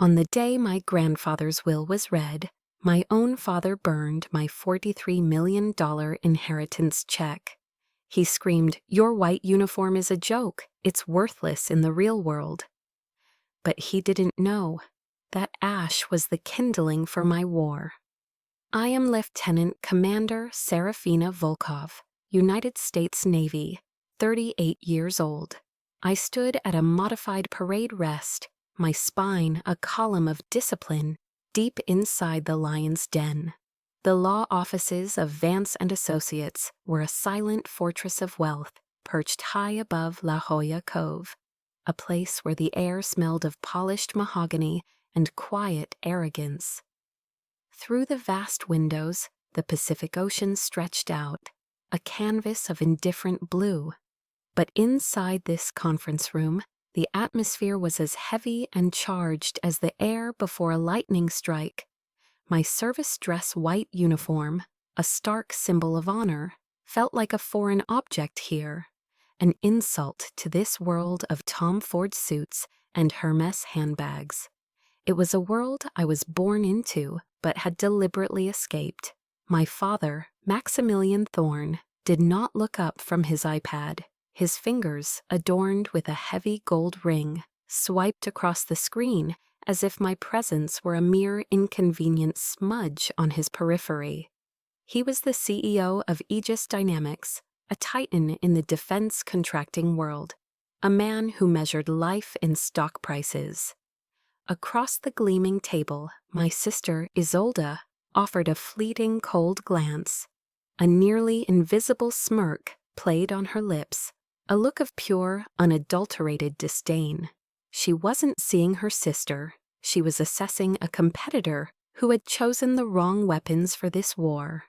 On the day my grandfather's will was read, my own father burned my $43 million inheritance check. He screamed, "Your white uniform is a joke. It's worthless in the real world." But he didn't know that ash was the kindling for my war. I am Lieutenant Commander Serafina Volkov, United States Navy, 38 years old. I stood at a modified parade rest, my spine a column of discipline, deep inside the lion's den. The law offices of Vance and Associates were a silent fortress of wealth perched high above La Jolla Cove, a place where the air smelled of polished mahogany and quiet arrogance. Through the vast windows, the Pacific Ocean stretched out, a canvas of indifferent blue. But inside this conference room, the atmosphere was as heavy and charged as the air before a lightning strike. My service dress white uniform, a stark symbol of honor, felt like a foreign object here, an insult to this world of Tom Ford suits and Hermes handbags. It was a world I was born into, but had deliberately escaped. My father, Maximilian Thorne, did not look up from his iPad. His fingers, adorned with a heavy gold ring, swiped across the screen as if my presence were a mere inconvenient smudge on his periphery. He was the CEO of Aegis Dynamics, a titan in the defense contracting world, a man who measured life in stock prices. Across the gleaming table, my sister, Isolde, offered a fleeting cold glance. A nearly invisible smirk played on her lips, a look of pure, unadulterated disdain. She wasn't seeing her sister, she was assessing a competitor who had chosen the wrong weapons for this war.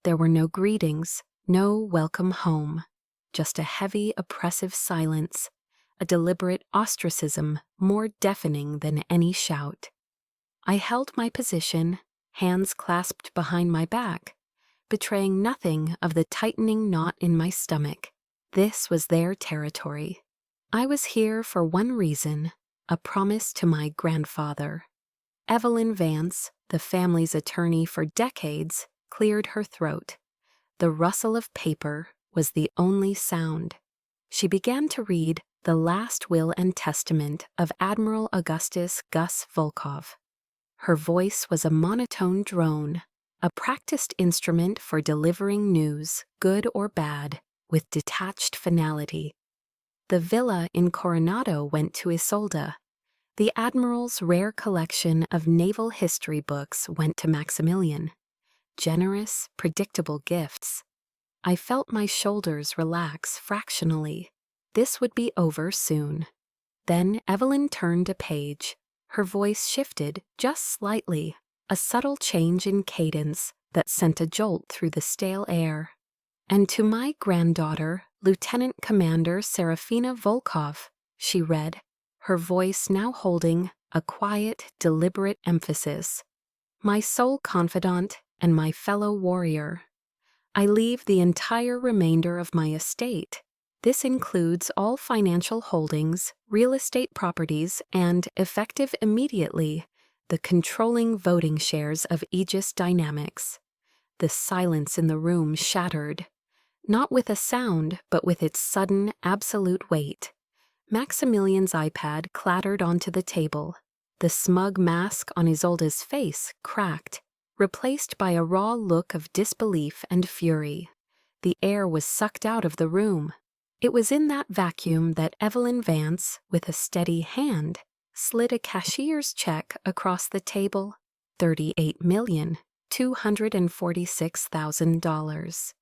There were no greetings, no welcome home, just a heavy, oppressive silence, a deliberate ostracism more deafening than any shout. I held my position, hands clasped behind my back, betraying nothing of the tightening knot in my stomach. This was their territory. I was here for one reason, a promise to my grandfather. Evelyn Vance, the family's attorney for decades, cleared her throat. The rustle of paper was the only sound. She began to read the last will and testament of Admiral Augustus Gus Volkov. Her voice was a monotone drone, a practiced instrument for delivering news, good or bad, with detached finality. The villa in Coronado went to Isolde. The Admiral's rare collection of naval history books went to Maximilian. Generous, predictable gifts. I felt my shoulders relax fractionally. This would be over soon. Then Evelyn turned a page. Her voice shifted just slightly, a subtle change in cadence that sent a jolt through the stale air. "And to my granddaughter, Lieutenant Commander Serafina Volkov," she read, her voice now holding a quiet, deliberate emphasis. "My sole confidant and my fellow warrior. I leave the entire remainder of my estate. This includes all financial holdings, real estate properties, and, effective immediately, the controlling voting shares of Aegis Dynamics." The silence in the room shattered, not with a sound, but with its sudden, absolute weight. Maximilian's iPad clattered onto the table. The smug mask on Isolde's face cracked, replaced by a raw look of disbelief and fury. The air was sucked out of the room. It was in that vacuum that Evelyn Vance, with a steady hand, slid a cashier's check across the table. $38,246,000.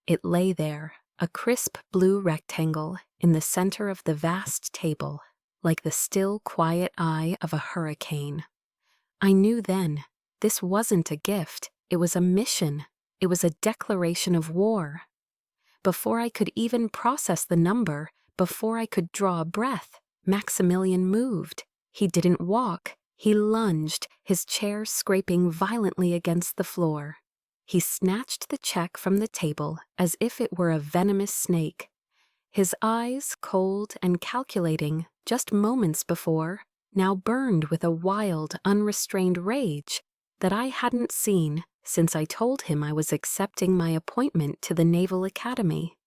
It lay there, a crisp blue rectangle in the center of the vast table, like the still, quiet eye of a hurricane. I knew then, this wasn't a gift, it was a mission, it was a declaration of war. Before I could even process the number, before I could draw a breath, Maximilian moved. He didn't walk, he lunged, his chair scraping violently against the floor. He snatched the check from the table as if it were a venomous snake. His eyes, cold and calculating, just moments before, now burned with a wild, unrestrained rage that I hadn't seen since I told him I was accepting my appointment to the Naval Academy.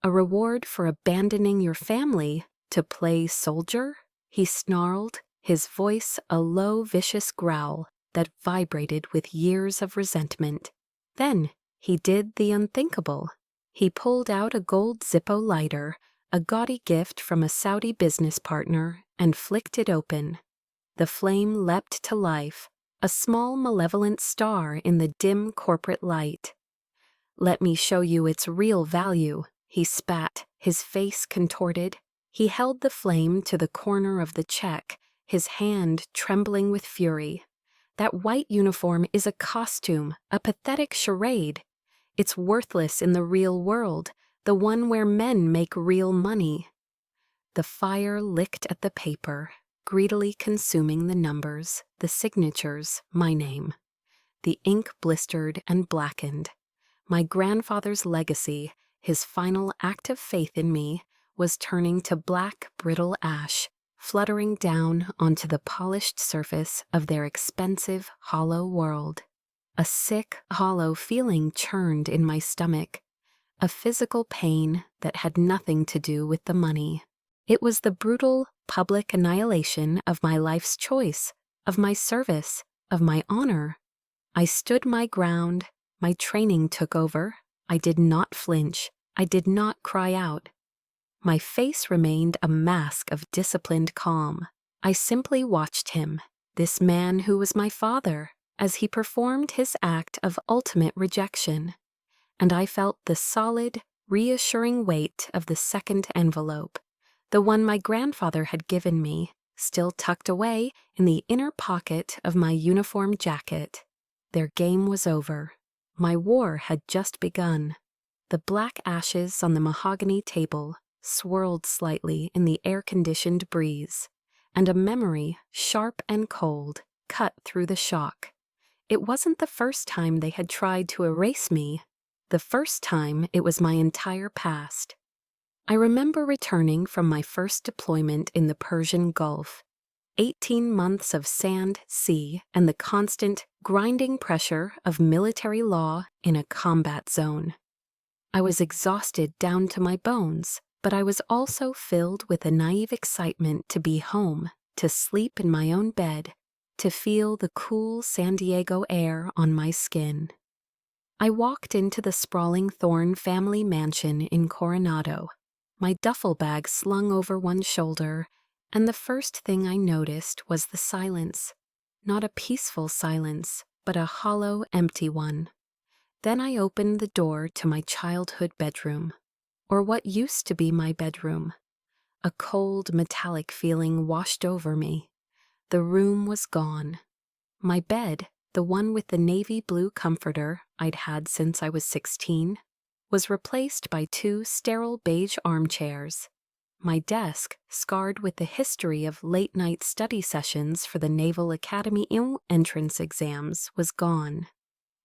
A reward for abandoning your family to play soldier? He snarled, his voice a low, vicious growl that vibrated with years of resentment. Then he did the unthinkable. He pulled out a gold Zippo lighter, a gaudy gift from a Saudi business partner, and flicked it open. The flame leapt to life, a small malevolent star in the dim corporate light. "Let me show you its real value," he spat, his face contorted. He held the flame to the corner of the check, his hand trembling with fury. "That white uniform is a costume, a pathetic charade. It's worthless in the real world, the one where men make real money." The fire licked at the paper, greedily consuming the numbers, the signatures, my name. The ink blistered and blackened. My grandfather's legacy, his final act of faith in me, was turning to black, brittle ash, fluttering down onto the polished surface of their expensive, hollow world. A sick, hollow feeling churned in my stomach, a physical pain that had nothing to do with the money. It was the brutal, public annihilation of my life's choice, of my service, of my honor. I stood my ground, my training took over. I did not flinch, I did not cry out. My face remained a mask of disciplined calm. I simply watched him, this man who was my father, as he performed his act of ultimate rejection. And I felt the solid, reassuring weight of the second envelope, the one my grandfather had given me, still tucked away in the inner pocket of my uniform jacket. Their game was over. My war had just begun. The black ashes on the mahogany table swirled slightly in the air-conditioned breeze, and a memory, sharp and cold, cut through the shock. It wasn't the first time they had tried to erase me. The first time it was my entire past. I remember returning from my first deployment in the Persian Gulf. 18 months of sand, sea, and the constant, grinding pressure of military law in a combat zone. I was exhausted down to my bones, but I was also filled with a naive excitement to be home, to sleep in my own bed, to feel the cool San Diego air on my skin. I walked into the sprawling Thorne family mansion in Coronado, my duffel bag slung over one shoulder, and the first thing I noticed was the silence. Not a peaceful silence, but a hollow, empty one. Then I opened the door to my childhood bedroom, or what used to be my bedroom. A cold, metallic feeling washed over me. The room was gone. My bed, the one with the navy blue comforter I'd had since I was 16, was replaced by 2 sterile beige armchairs. My desk, scarred with the history of late-night study sessions for the Naval Academy entrance exams, was gone.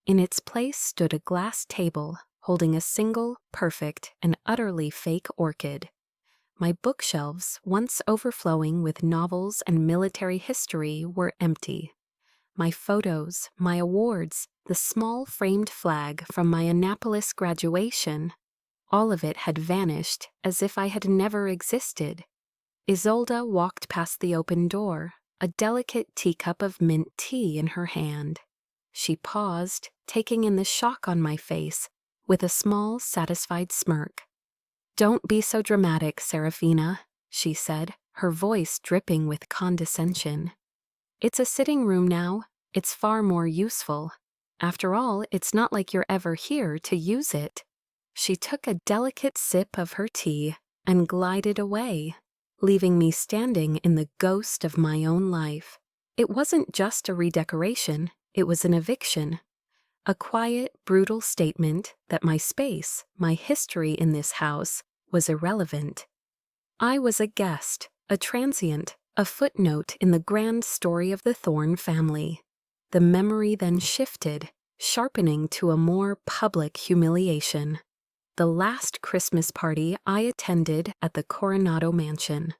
In its place stood a glass table holding a single, perfect, and utterly fake orchid. My bookshelves, once overflowing with novels and military history, were empty. My photos, my awards, the small framed flag from my Annapolis graduation, all of it had vanished as if I had never existed. Isolde walked past the open door, a delicate teacup of mint tea in her hand. She paused, taking in the shock on my face, with a small, satisfied smirk. "Don't be so dramatic, Serafina," she said, her voice dripping with condescension. "It's a sitting room now. It's far more useful. After all, it's not like you're ever here to use it." She took a delicate sip of her tea and glided away, leaving me standing in the ghost of my own life. It wasn't just a redecoration, it was an eviction. A quiet, brutal statement that my space, my history in this house, was irrelevant. I was a guest, a transient, a footnote in the grand story of the Thorne family. The memory then shifted, sharpening to a more public humiliation. The last Christmas party I attended at the Coronado mansion.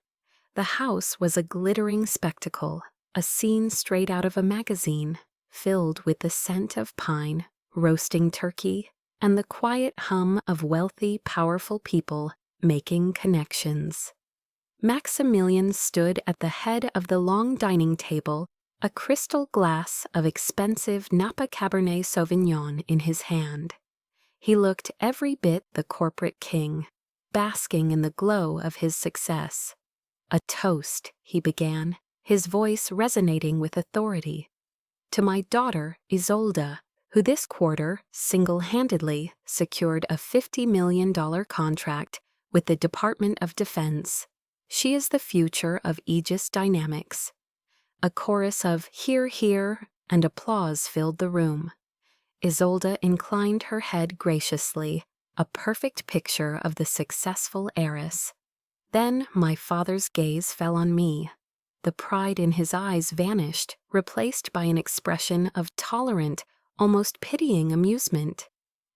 The house was a glittering spectacle, a scene straight out of a magazine, filled with the scent of pine, roasting turkey, and the quiet hum of wealthy, powerful people making connections. Maximilian stood at the head of the long dining table, a crystal glass of expensive Napa Cabernet Sauvignon in his hand. He looked every bit the corporate king, basking in the glow of his success. "A toast," he began, his voice resonating with authority. "To my daughter, Isolde, who this quarter single-handedly secured a $50 million contract with the Department of Defense. She is the future of Aegis Dynamics." A chorus of "hear, hear," and applause filled the room. Isolde inclined her head graciously, a perfect picture of the successful heiress. Then my father's gaze fell on me. The pride in his eyes vanished, replaced by an expression of tolerant, almost pitying amusement.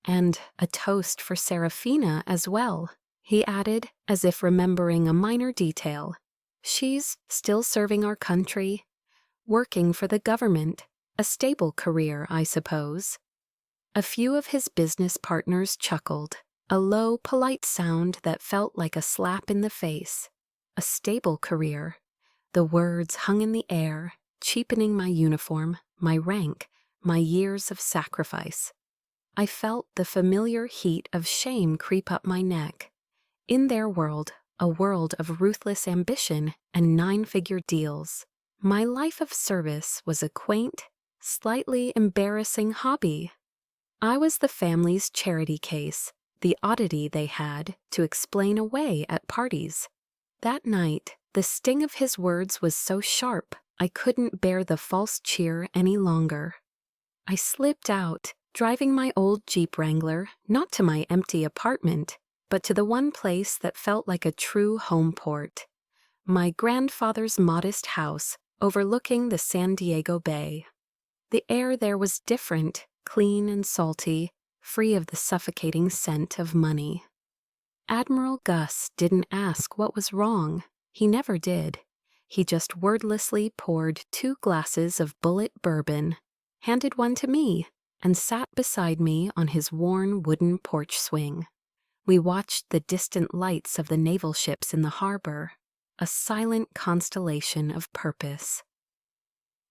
"And a toast for Serafina as well," he added, as if remembering a minor detail. "She's still serving our country, working for the government, a stable career, I suppose." A few of his business partners chuckled, a low, polite sound that felt like a slap in the face. A stable career. The words hung in the air, cheapening my uniform, my rank, my years of sacrifice. I felt the familiar heat of shame creep up my neck. In their world, a world of ruthless ambition and nine-figure deals, my life of service was a quaint, slightly embarrassing hobby. I was the family's charity case, the oddity they had to explain away at parties. That night, the sting of his words was so sharp, I couldn't bear the false cheer any longer. I slipped out, driving my old Jeep Wrangler not to my empty apartment, but to the one place that felt like a true home port. My grandfather's modest house overlooking the San Diego Bay. The air there was different, clean and salty, free of the suffocating scent of money. Admiral Gus didn't ask what was wrong. He never did. He just wordlessly poured 2 glasses of bullet bourbon, handed one to me, and sat beside me on his worn wooden porch swing. We watched the distant lights of the naval ships in the harbor, a silent constellation of purpose.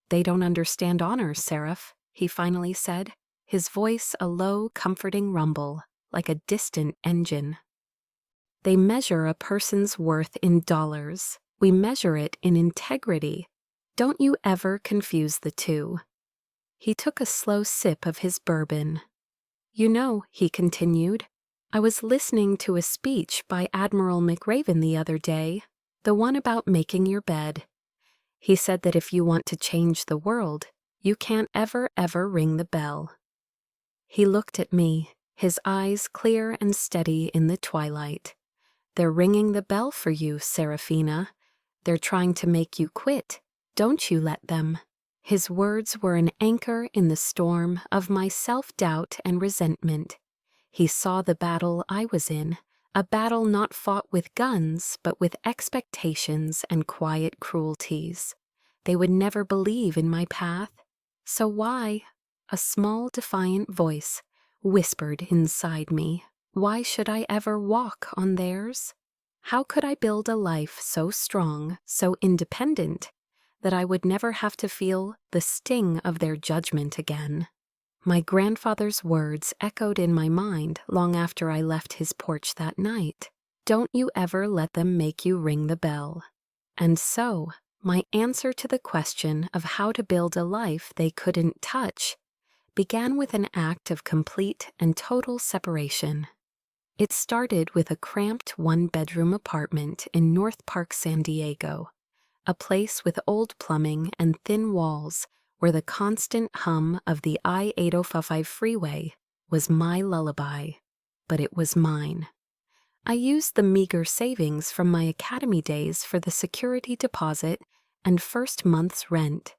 "They don't understand honor, Seraph," he finally said, his voice a low, comforting rumble, like a distant engine. "They measure a person's worth in dollars. We measure it in integrity. Don't you ever confuse the two." He took a slow sip of his bourbon. "You know," he continued, "I was listening to a speech by Admiral McRaven the other day, the one about making your bed. He said that if you want to change the world, you can't ever ring the bell." He looked at me, his eyes clear and steady in the twilight. "They're ringing the bell for you, Serafina. They're trying to make you quit. Don't you let them." His words were an anchor in the storm of my self-doubt and resentment. He saw the battle I was in, a battle not fought with guns, but with expectations and quiet cruelties. They would never believe in my path. So why? A small, defiant voice whispered inside me, why should I ever walk on theirs? How could I build a life so strong, so independent, that I would never have to feel the sting of their judgment again? My grandfather's words echoed in my mind long after I left his porch that night. Don't you ever let them make you ring the bell. And so, my answer to the question of how to build a life they couldn't touch began with an act of complete and total separation. It started with a cramped one-bedroom apartment in North Park, San Diego, a place with old plumbing and thin walls where the constant hum of the I-805 freeway was my lullaby, but it was mine. I used the meager savings from my academy days for the security deposit and first month's rent,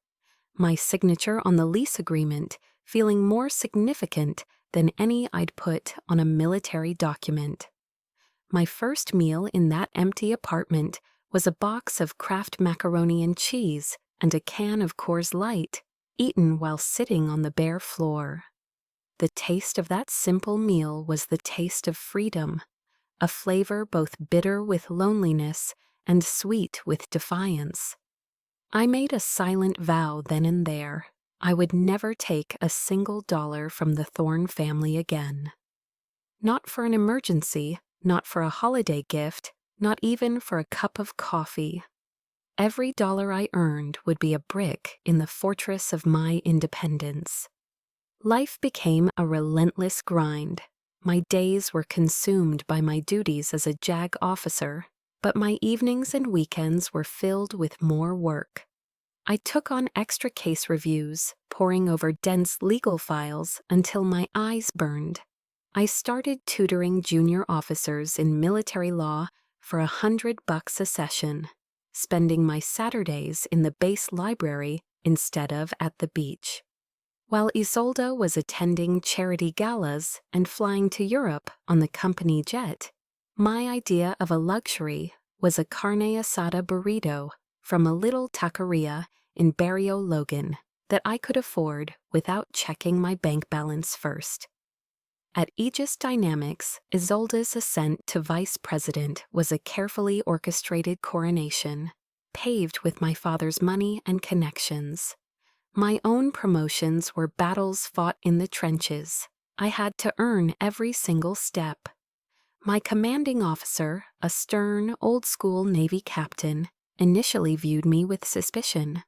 my signature on the lease agreement feeling more significant than any I'd put on a military document. My first meal in that empty apartment was a box of Kraft macaroni and cheese and a can of Coors Light, eaten while sitting on the bare floor. The taste of that simple meal was the taste of freedom, a flavor both bitter with loneliness and sweet with defiance. I made a silent vow then and there. I would never take a single dollar from the Thorne family again. Not for an emergency, not for a holiday gift, not even for a cup of coffee. Every dollar I earned would be a brick in the fortress of my independence. Life became a relentless grind. My days were consumed by my duties as a JAG officer, but my evenings and weekends were filled with more work. I took on extra case reviews, poring over dense legal files until my eyes burned. I started tutoring junior officers in military law for $100 a session, spending my Saturdays in the base library instead of at the beach. While Isolde was attending charity galas and flying to Europe on the company jet, my idea of a luxury was a carne asada burrito from a little taqueria in Barrio Logan that I could afford without checking my bank balance first. At Aegis Dynamics, Isolde's ascent to vice president was a carefully orchestrated coronation, paved with my father's money and connections. My own promotions were battles fought in the trenches. I had to earn every single step. My commanding officer, a stern, old-school Navy captain, initially viewed me with suspicion.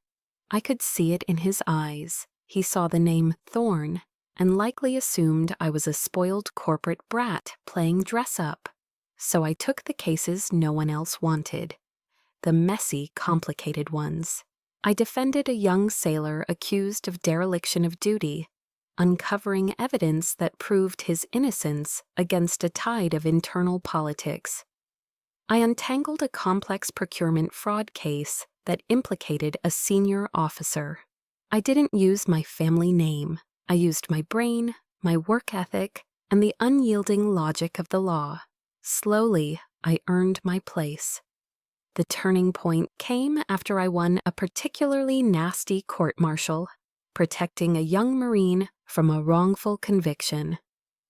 I could see it in his eyes. He saw the name Thorne and likely assumed I was a spoiled corporate brat playing dress-up. So I took the cases no one else wanted. The messy, complicated ones. I defended a young sailor accused of dereliction of duty, uncovering evidence that proved his innocence against a tide of internal politics. I untangled a complex procurement fraud case that implicated a senior officer. I didn't use my family name. I used my brain, my work ethic, and the unyielding logic of the law. Slowly, I earned my place. The turning point came after I won a particularly nasty court-martial, protecting a young Marine from a wrongful conviction.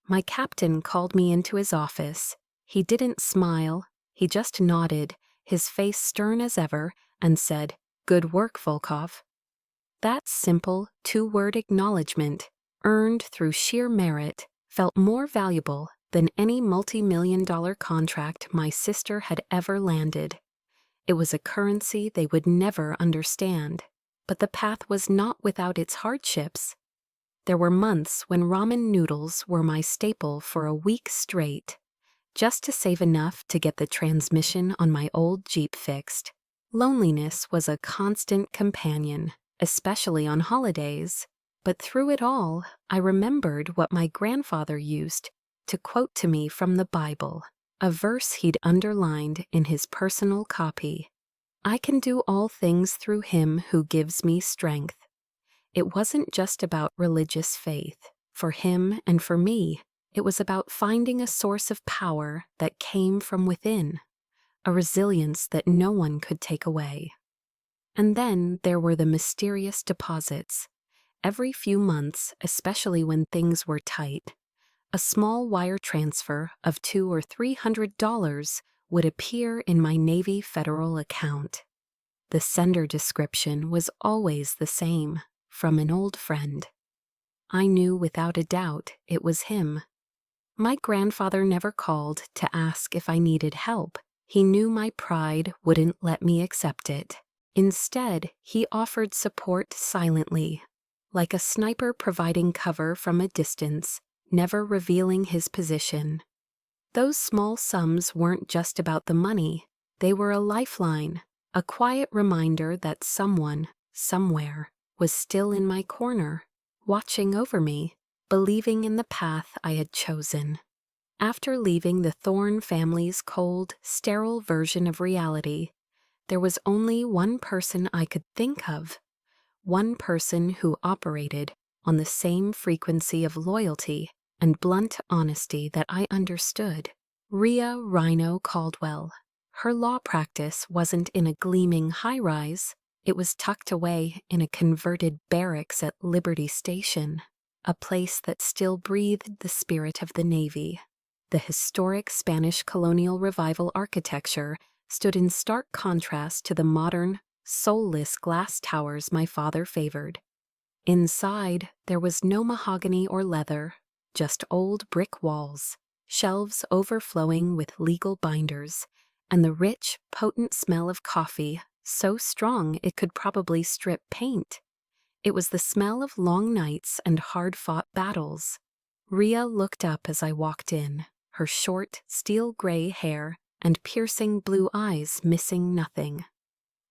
My captain called me into his office. He didn't smile, he just nodded, his face stern as ever, and said, "Good work, Volkov." That simple, two-word acknowledgement, earned through sheer merit, felt more valuable than any multi-million-dollar contract my sister had ever landed. It was a currency they would never understand, but the path was not without its hardships. There were months when ramen noodles were my staple for a week straight, just to save enough to get the transmission on my old Jeep fixed. Loneliness was a constant companion, especially on holidays, but through it all, I remembered what my grandfather used to quote to me from the Bible, a verse he'd underlined in his personal copy. "I can do all things through him who gives me strength." It wasn't just about religious faith. For him and for me, it was about finding a source of power that came from within, a resilience that no one could take away. And then there were the mysterious deposits. Every few months, especially when things were tight, a small wire transfer of $200 or $300 would appear in my Navy federal account. The sender description was always the same, from an old friend. I knew without a doubt it was him. My grandfather never called to ask if I needed help. He knew my pride wouldn't let me accept it. Instead, he offered support silently, like a sniper providing cover from a distance, never revealing his position. Those small sums weren't just about the money. They were a lifeline, a quiet reminder that someone, somewhere, was still in my corner, watching over me, believing in the path I had chosen. After leaving the Thorne family's cold, sterile version of reality, there was only one person I could think of, one person who operated on the same frequency of loyalty and blunt honesty that I understood. Rhea Rhino Caldwell. Her law practice wasn't in a gleaming high-rise. It was tucked away in a converted barracks at Liberty Station, a place that still breathed the spirit of the Navy. The historic Spanish colonial revival architecture stood in stark contrast to the modern, soulless glass towers my father favored. Inside, there was no mahogany or leather, just old brick walls, shelves overflowing with legal binders, and the rich, potent smell of coffee, so strong it could probably strip paint. It was the smell of long nights and hard-fought battles. Rhea looked up as I walked in, her short, steel-gray hair and piercing blue eyes missing nothing.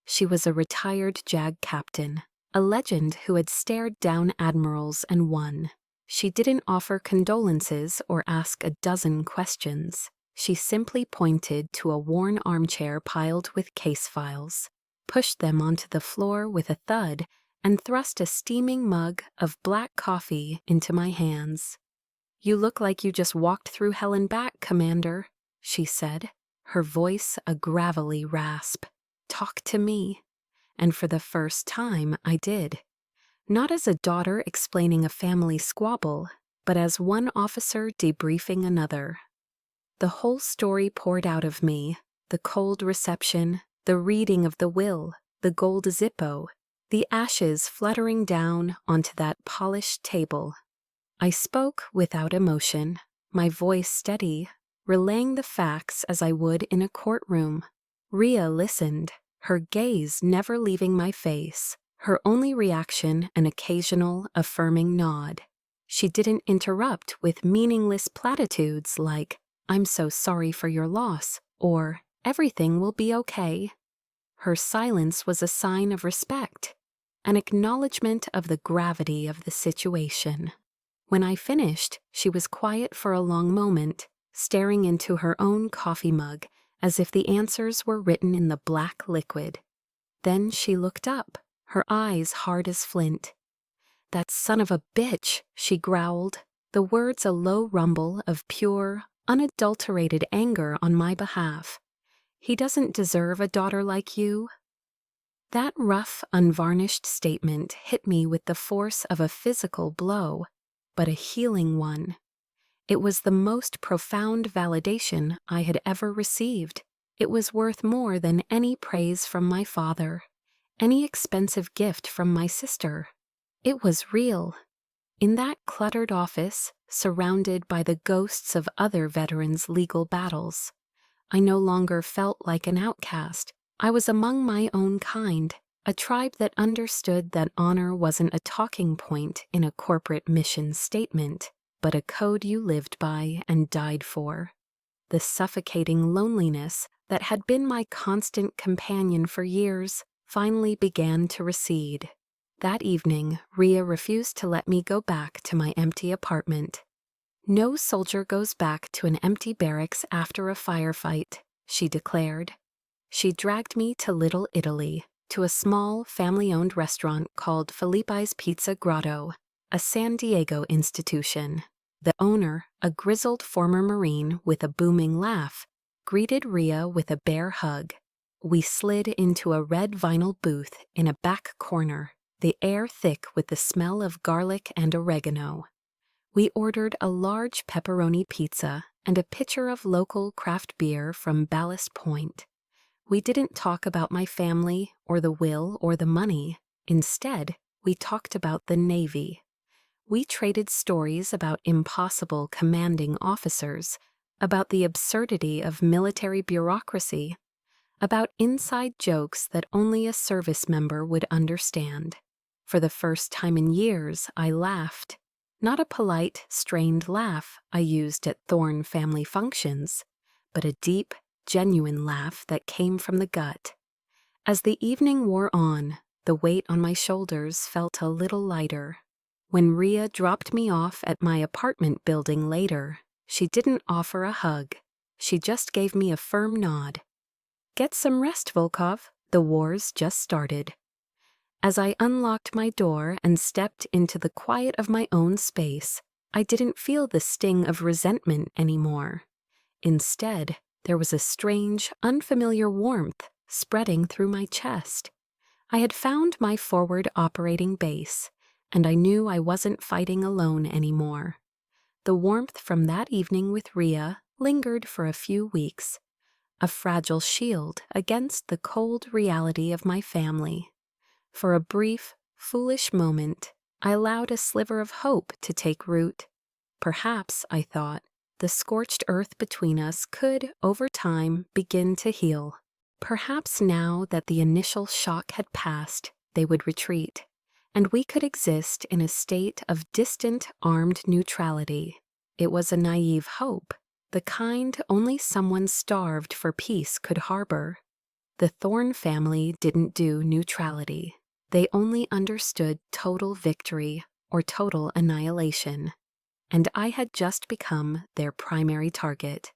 She was a retired JAG captain, a legend who had stared down admirals and won. She didn't offer condolences or ask a dozen questions. She simply pointed to a worn armchair piled with case files, pushed them onto the floor with a thud, and thrust a steaming mug of black coffee into my hands. "You look like you just walked through hell and back, Commander," she said, her voice a gravelly rasp. "Talk to me." And for the first time, I did. Not as a daughter explaining a family squabble, but as one officer debriefing another. The whole story poured out of me, the cold reception, the reading of the will, the gold Zippo, the ashes fluttering down onto that polished table. I spoke without emotion, my voice steady, relaying the facts as I would in a courtroom. Rhea listened, her gaze never leaving my face, her only reaction an occasional affirming nod. She didn't interrupt with meaningless platitudes like, "I'm so sorry for your loss," or "Everything will be okay." Her silence was a sign of respect, an acknowledgement of the gravity of the situation. When I finished, she was quiet for a long moment, staring into her own coffee mug as if the answers were written in the black liquid. Then she looked up, her eyes hard as flint. "That son of a bitch," she growled, the words a low rumble of pure, unadulterated anger on my behalf. "He doesn't deserve a daughter like you." That rough, unvarnished statement hit me with the force of a physical blow, but a healing one. It was the most profound validation I had ever received. It was worth more than any praise from my father, any expensive gift from my sister. It was real. In that cluttered office, surrounded by the ghosts of other veterans' legal battles, I no longer felt like an outcast. I was among my own kind, a tribe that understood that honor wasn't a talking point in a corporate mission statement, but a code you lived by and died for. The suffocating loneliness that had been my constant companion for years finally began to recede. That evening, Rhea refused to let me go back to my empty apartment. "No soldier goes back to an empty barracks after a firefight," she declared. She dragged me to Little Italy, to a small, family-owned restaurant called Felipe's Pizza Grotto, a San Diego institution. The owner, a grizzled former Marine with a booming laugh, greeted Rhea with a bear hug. We slid into a red vinyl booth in a back corner, the air thick with the smell of garlic and oregano. We ordered a large pepperoni pizza and a pitcher of local craft beer from Ballast Point. We didn't talk about my family or the will or the money. Instead, we talked about the Navy. We traded stories about impossible commanding officers, about the absurdity of military bureaucracy, about inside jokes that only a service member would understand. For the first time in years, I laughed. Not a polite, strained laugh I used at Thorne family functions, but a deep, genuine laugh that came from the gut. As the evening wore on, the weight on my shoulders felt a little lighter. When Rhea dropped me off at my apartment building later, she didn't offer a hug. She just gave me a firm nod. "Get some rest, Volkov. The war's just started." As I unlocked my door and stepped into the quiet of my own space, I didn't feel the sting of resentment anymore. Instead, There was a strange, unfamiliar warmth spreading through my chest. I had found my forward operating base, and I knew I wasn't fighting alone anymore. The warmth from that evening with Rhea lingered for a few weeks, a fragile shield against the cold reality of my family. For a brief, foolish moment, I allowed a sliver of hope to take root. Perhaps, I thought, the scorched earth between us could, over time, begin to heal. Perhaps now that the initial shock had passed, they would retreat, and we could exist in a state of distant, armed neutrality. It was a naive hope, the kind only someone starved for peace could harbor. The Thorne family didn't do neutrality. They only understood total victory or total annihilation. And I had just become their primary target.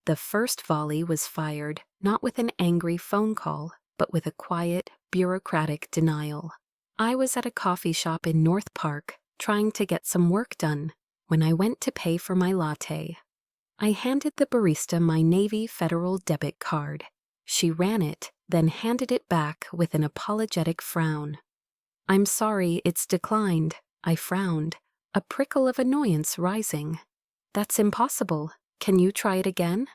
The first volley was fired not with an angry phone call, but with a quiet, bureaucratic denial. I was at a coffee shop in North Park, trying to get some work done, when I went to pay for my latte. I handed the barista my Navy Federal debit card. She ran it, then handed it back with an apologetic frown. "I'm sorry, it's declined," I frowned, a prickle of annoyance rising. "That's impossible. Can you try it again?"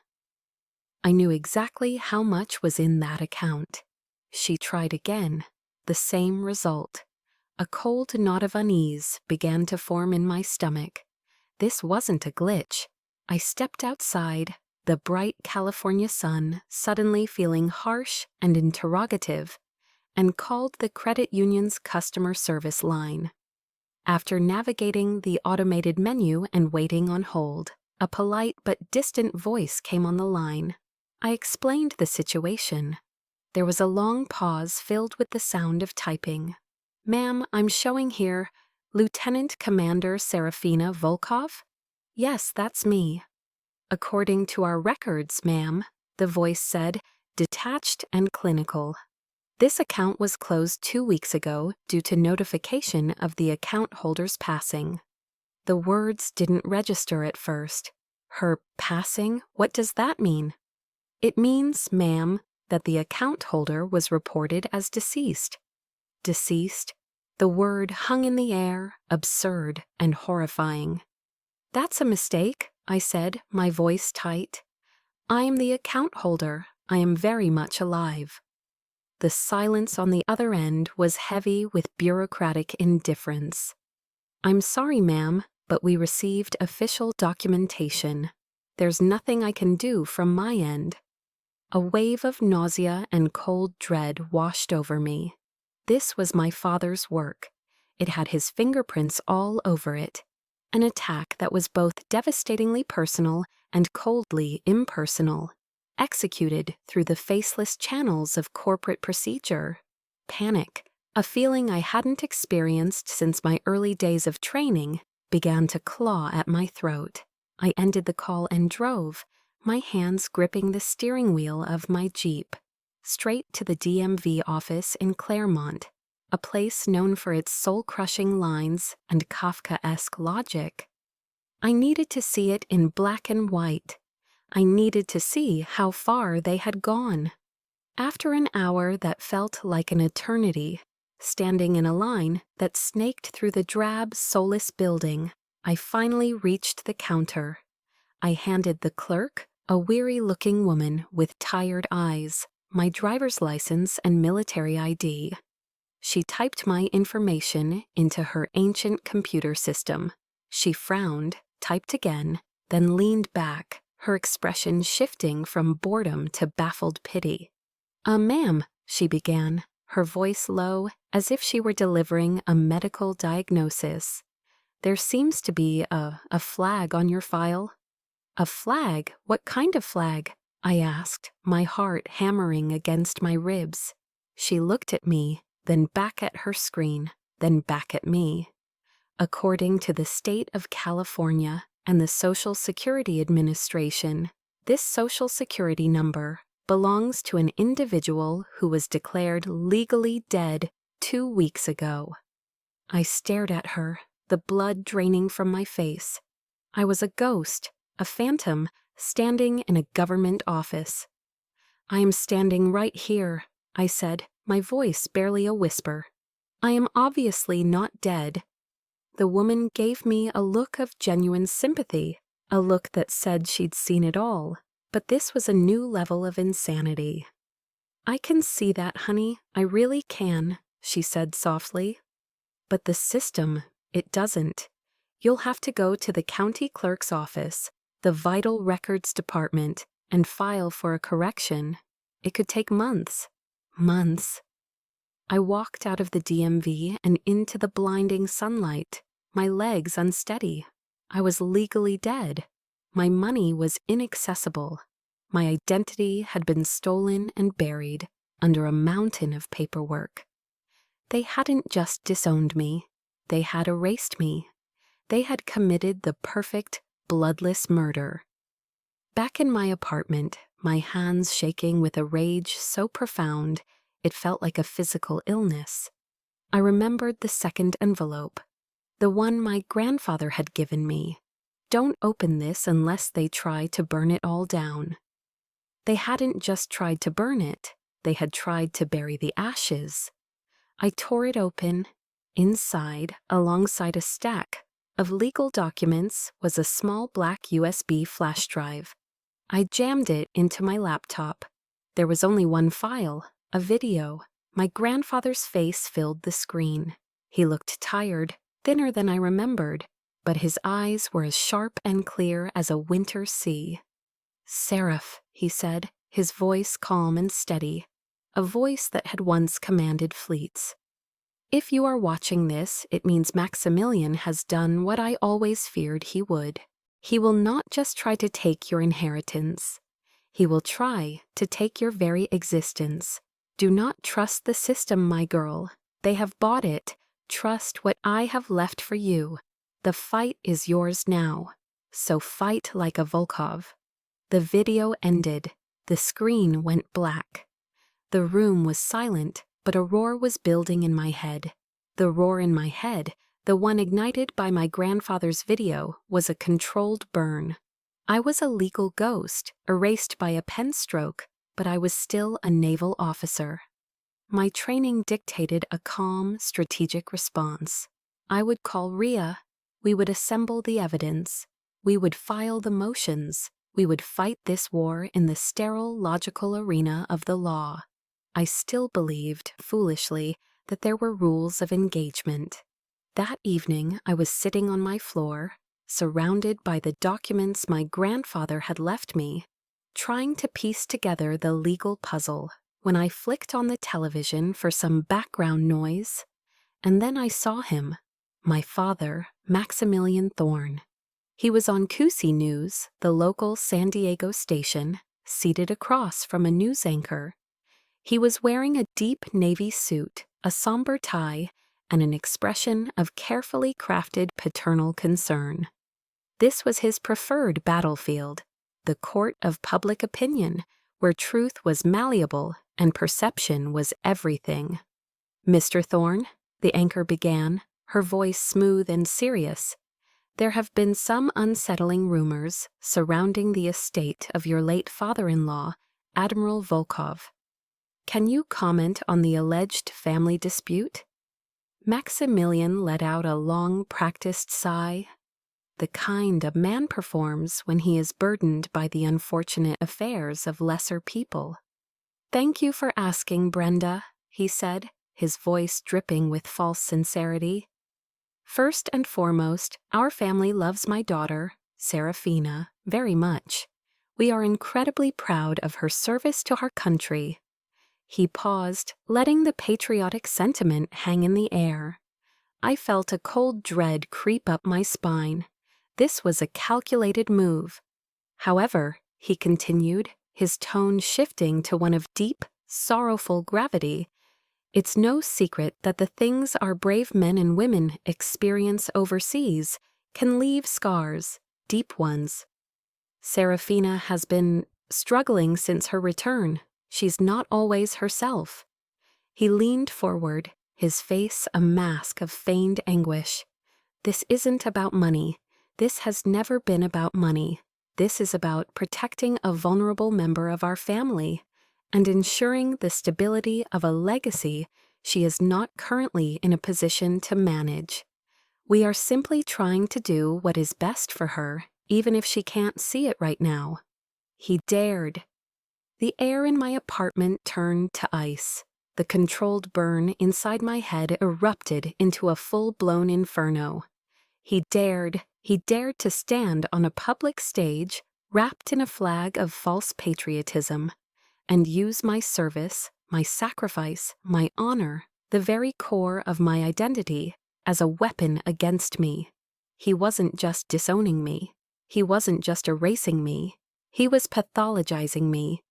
I knew exactly how much was in that account. She tried again. The same result. A cold knot of unease began to form in my stomach. This wasn't a glitch. I stepped outside, the bright California sun suddenly feeling harsh and interrogative, and called the credit union's customer service line. After navigating the automated menu and waiting on hold, a polite but distant voice came on the line. I explained the situation. There was a long pause filled with the sound of typing. "Ma'am, I'm showing here Lieutenant Commander Serafina Volkov?" "Yes, that's me." "According to our records, ma'am," the voice said, detached and clinical. "This account was closed 2 weeks ago due to notification of the account holder's passing." The words didn't register at first. Her passing? What does that mean? "It means, ma'am, that the account holder was reported as deceased." Deceased? The word hung in the air, absurd and horrifying. "That's a mistake," I said, my voice tight. "I am the account holder. I am very much alive." The silence on the other end was heavy with bureaucratic indifference. "I'm sorry, ma'am, but we received official documentation. There's nothing I can do from my end." A wave of nausea and cold dread washed over me. This was my father's work. It had his fingerprints all over it. An attack that was both devastatingly personal and coldly impersonal, executed through the faceless channels of corporate procedure. Panic, a feeling I hadn't experienced since my early days of training, began to claw at my throat. I ended the call and drove, my hands gripping the steering wheel of my Jeep, straight to the DMV office in Claremont, a place known for its soul-crushing lines and Kafkaesque logic. I needed to see it in black and white. I needed to see how far they had gone. After an hour that felt like an eternity, standing in a line that snaked through the drab, soulless building, I finally reached the counter. I handed the clerk, a weary-looking woman with tired eyes, my driver's license and military ID. She typed my information into her ancient computer system. She frowned, typed again, then leaned back, her expression shifting from boredom to baffled pity. Ma'am," she began, her voice low, as if she were delivering a medical diagnosis. "There seems to be a flag on your file." "A flag? What kind of flag?" I asked, my heart hammering against my ribs. She looked at me, then back at her screen, then back at me. According to the state of California and the Social Security Administration, this Social Security number belongs to an individual who was declared legally dead 2 weeks ago. I stared at her, the blood draining from my face. I was a ghost, a phantom, standing in a government office. "I am standing right here," I said, my voice barely a whisper. "I am obviously not dead." The woman gave me a look of genuine sympathy, a look that said she'd seen it all, but this was a new level of insanity. "I can see that, honey, I really can," she said softly. "But the system, it doesn't. You'll have to go to the county clerk's office, the vital records department, and file for a correction. It could take months. Months." I walked out of the DMV and into the blinding sunlight, my legs unsteady. I was legally dead. My money was inaccessible. My identity had been stolen and buried under a mountain of paperwork. They hadn't just disowned me. They had erased me. They had committed the perfect, bloodless murder. Back in my apartment, my hands shaking with a rage so profound it felt like a physical illness, I remembered the second envelope, the one my grandfather had given me. "Don't open this unless they try to burn it all down." They hadn't just tried to burn it, they had tried to bury the ashes. I tore it open. Inside, alongside a stack of legal documents, was a small black USB flash drive. I jammed it into my laptop. There was only one file, a video. My grandfather's face filled the screen. He looked tired, thinner than I remembered, but his eyes were as sharp and clear as a winter sea. "Seraph," he said, his voice calm and steady, a voice that had once commanded fleets. "If you are watching this, it means Maximilian has done what I always feared he would. He will not just try to take your inheritance. He will try to take your very existence. Do not trust the system, my girl. They have bought it. Trust what I have left for you. The fight is yours now. So fight like a Volkov." The video ended. The screen went black. The room was silent, but a roar was building in my head. The roar in my head, the one ignited by my grandfather's video, was a controlled burn. I was a legal ghost, erased by a pen stroke, but I was still a naval officer. My training dictated a calm, strategic response. I would call Rhea. We would assemble the evidence. We would file the motions. We would fight this war in the sterile, logical arena of the law. I still believed, foolishly, that there were rules of engagement. That evening, I was sitting on my floor, surrounded by the documents my grandfather had left me, trying to piece together the legal puzzle, when I flicked on the television for some background noise, and then I saw him, my father, Maximilian Thorne. He was on Kusi News, the local San Diego station, seated across from a news anchor. He was wearing a deep navy suit, a somber tie, and an expression of carefully crafted paternal concern. This was his preferred battlefield, the court of public opinion, where truth was malleable and perception was everything. "Mr. Thorne," the anchor began, her voice smooth and serious, "there have been some unsettling rumors surrounding the estate of your late father-in-law, Admiral Volkov. Can you comment on the alleged family dispute?" Maximilian let out a long, practiced sigh, the kind a man performs when he is burdened by the unfortunate affairs of lesser people. "Thank you for asking, Brenda," he said, his voice dripping with false sincerity. "First and foremost, our family loves my daughter, Serafina, very much. We are incredibly proud of her service to our country." He paused, letting the patriotic sentiment hang in the air. I felt a cold dread creep up my spine. This was a calculated move. "However," he continued, his tone shifting to one of deep, sorrowful gravity, "it's no secret that the things our brave men and women experience overseas can leave scars, deep ones. Serafina has been struggling since her return. She's not always herself." He leaned forward, his face a mask of feigned anguish. "This isn't about money. This has never been about money. This is about protecting a vulnerable member of our family and ensuring the stability of a legacy she is not currently in a position to manage. We are simply trying to do what is best for her, even if she can't see it right now. He dared. The air in my apartment turned to ice. The controlled burn inside my head erupted into a full-blown inferno. He dared to stand on a public stage, wrapped in a flag of false patriotism, and use my service, my sacrifice, my honor, the very core of my identity, as a weapon against me. He wasn't just disowning me. He wasn't just erasing me. He was pathologizing me.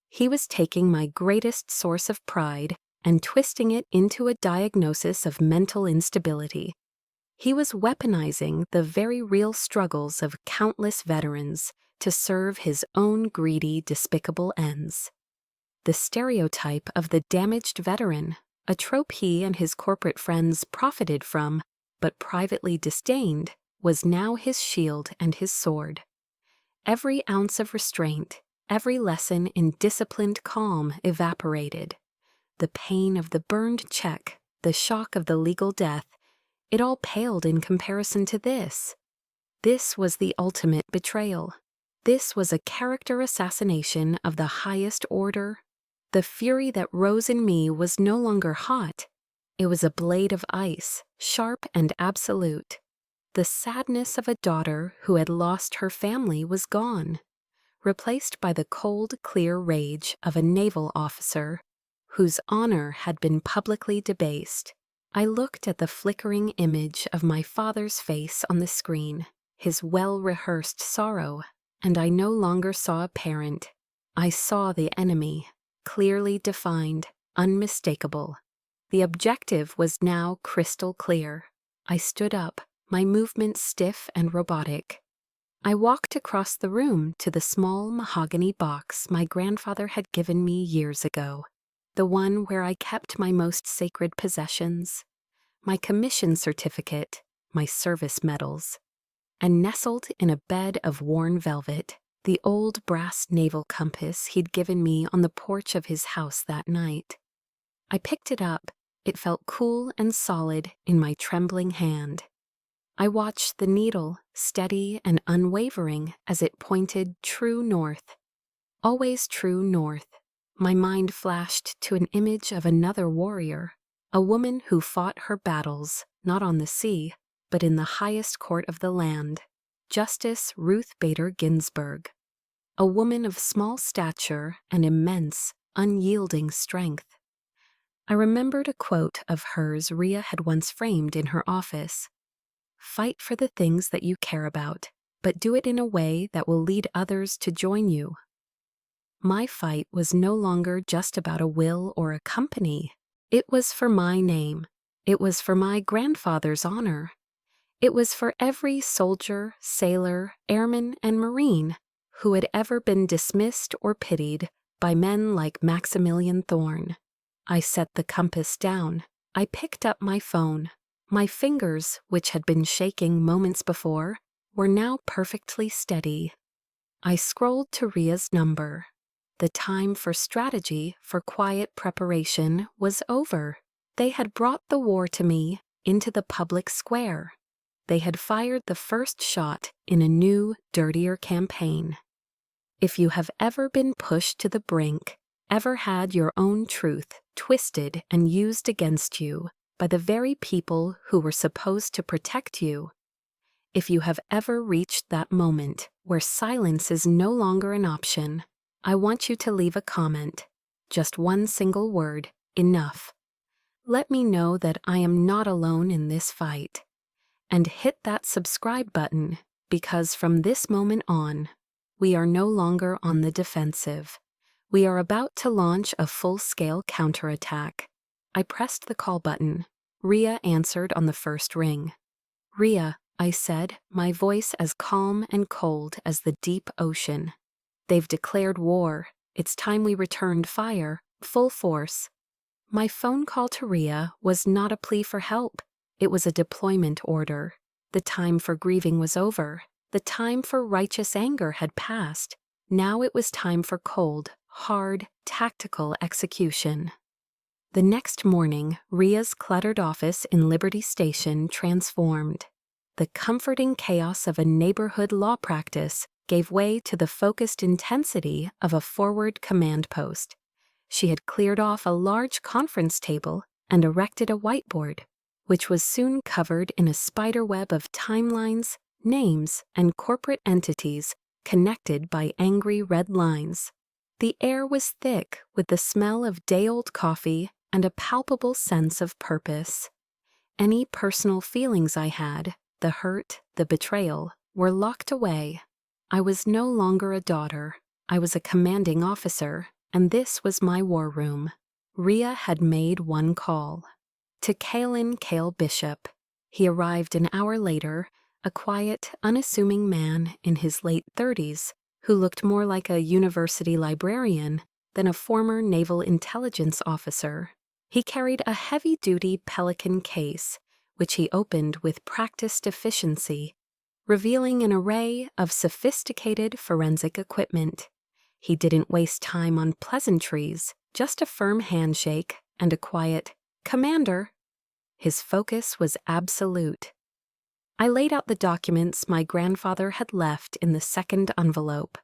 He was taking my greatest source of pride and twisting it into a diagnosis of mental instability. He was weaponizing the very real struggles of countless veterans to serve his own greedy, despicable ends. The stereotype of the damaged veteran, a trope he and his corporate friends profited from, but privately disdained, was now his shield and his sword. Every ounce of restraint, every lesson in disciplined calm evaporated. The pain of the burned check, the shock of the legal death, it all paled in comparison to this. This was the ultimate betrayal. This was a character assassination of the highest order. The fury that rose in me was no longer hot. It was a blade of ice, sharp and absolute. The sadness of a daughter who had lost her family was gone, replaced by the cold, clear rage of a naval officer whose honor had been publicly debased. I looked at the flickering image of my father's face on the screen, his well-rehearsed sorrow, and I no longer saw a parent. I saw the enemy, clearly defined, unmistakable. The objective was now crystal clear. I stood up, my movements stiff and robotic. I walked across the room to the small mahogany box my grandfather had given me years ago, the one where I kept my most sacred possessions, my commission certificate, my service medals, and nestled in a bed of worn velvet, the old brass naval compass he'd given me on the porch of his house that night. I picked it up. It felt cool and solid in my trembling hand. I watched the needle, steady and unwavering, as it pointed true north. Always true north. My mind flashed to an image of another warrior, a woman who fought her battles, not on the sea, but in the highest court of the land, Justice Ruth Bader Ginsburg. A woman of small stature and immense, unyielding strength. I remembered a quote of hers Rhea had once framed in her office. Fight for the things that you care about, but do it in a way that will lead others to join you. My fight was no longer just about a will or a company. It was for my name. It was for my grandfather's honor. It was for every soldier, sailor, airman, and Marine who had ever been dismissed or pitied by men like Maximilian Thorne. I set the compass down. I picked up my phone. My fingers, which had been shaking moments before, were now perfectly steady. I scrolled to Rhea's number. The time for strategy, for quiet preparation, was over. They had brought the war to me, into the public square. They had fired the first shot in a new, dirtier campaign. If you have ever been pushed to the brink, ever had your own truth twisted and used against you by the very people who were supposed to protect you, if you have ever reached that moment where silence is no longer an option, I want you to leave a comment. Just one single word, enough. Let me know that I am not alone in this fight. And hit that subscribe button, because from this moment on, we are no longer on the defensive. We are about to launch a full-scale counterattack. I pressed the call button. Rhea answered on the first ring. Rhea, I said, my voice as calm and cold as the deep ocean. They've declared war. It's time we returned fire, full force. My phone call to Rhea was not a plea for help. It was a deployment order. The time for grieving was over. The time for righteous anger had passed. Now it was time for cold, hard, tactical execution. The next morning, Ria's cluttered office in Liberty Station transformed. The comforting chaos of a neighborhood law practice gave way to the focused intensity of a forward command post. She had cleared off a large conference table and erected a whiteboard, which was soon covered in a spiderweb of timelines, names, and corporate entities connected by angry red lines. The air was thick with the smell of day-old coffee and a palpable sense of purpose. Any personal feelings I had, the hurt, the betrayal, were locked away. I was no longer a daughter. I was a commanding officer, and this was my war room. Ria had made one call. To Kaelin Cale Bishop. He arrived an hour later, a quiet, unassuming man in his late 30s who looked more like a university librarian than a former naval intelligence officer. He carried a heavy-duty Pelican case, which he opened with practiced efficiency, revealing an array of sophisticated forensic equipment. He didn't waste time on pleasantries, just a firm handshake and a quiet, "Commander." His focus was absolute. I laid out the documents my grandfather had left in the second envelope,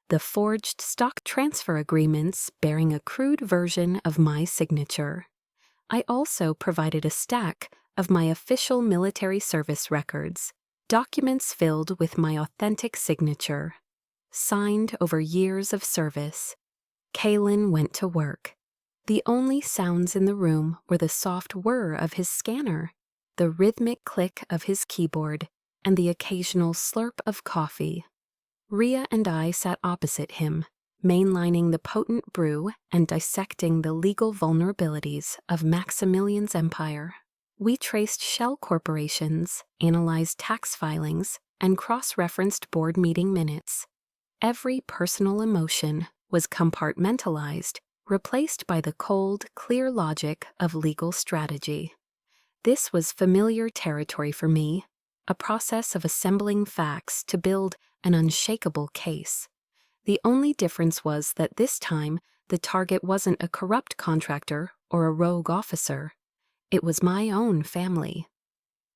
the forged stock transfer agreements bearing a crude version of my signature. I also provided a stack of my official military service records, documents filled with my authentic signature, signed over years of service. Kaelin went to work. The only sounds in the room were the soft whir of his scanner, the rhythmic click of his keyboard, and the occasional slurp of coffee. Ria and I sat opposite him, mainlining the potent brew and dissecting the legal vulnerabilities of Maximilian's empire. We traced shell corporations, analyzed tax filings, and cross-referenced board meeting minutes. Every personal emotion was compartmentalized, replaced by the cold, clear logic of legal strategy. This was familiar territory for me, a process of assembling facts to build an unshakable case. The only difference was that this time the target wasn't a corrupt contractor or a rogue officer. It was my own family.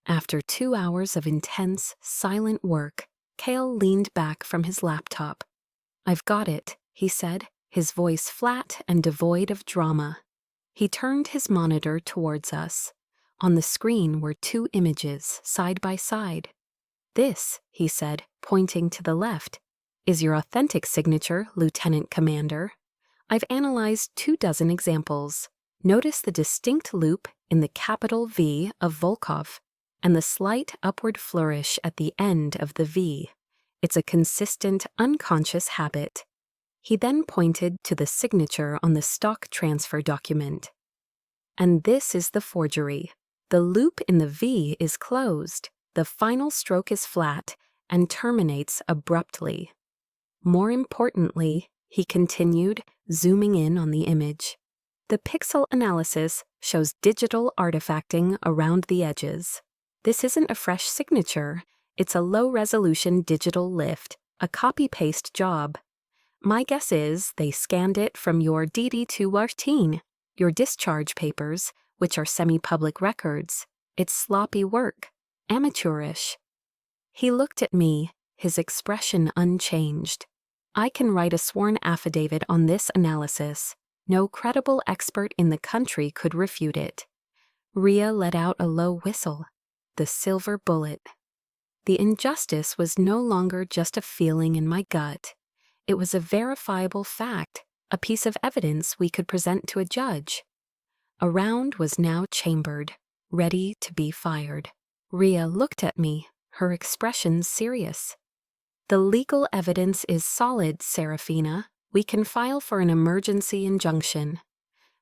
After 2 hours of intense, silent work, Cale leaned back from his laptop. "I've got it," he said, his voice flat and devoid of drama. He turned his monitor towards us. On the screen were 2 images, side by side. "This," he said, pointing to the left, "is your authentic signature, Lieutenant Commander. I've analyzed 24 examples. Notice the distinct loop in the capital V of Volkov and the slight upward flourish at the end of the V. It's a consistent, unconscious habit." He then pointed to the signature on the stock transfer document. "And this is the forgery. The loop in the V is closed, the final stroke is flat, and terminates abruptly. More importantly," he continued, zooming in on the image, "the pixel analysis shows digital artifacting around the edges. This isn't a fresh signature, it's a low-resolution digital lift, a copy-paste job. My guess is they scanned it from your DD-214, your discharge papers, which are semi-public records. It's sloppy work, amateurish." He looked at me, his expression unchanged. "I can write a sworn affidavit on this analysis. No credible expert in the country could refute it." Ria let out a low whistle. The silver bullet. The injustice was no longer just a feeling in my gut. It was a verifiable fact, a piece of evidence we could present to a judge. A round was now chambered, ready to be fired. Ria looked at me, her expression serious. "The legal evidence is solid, Serafina. We can file for an emergency injunction.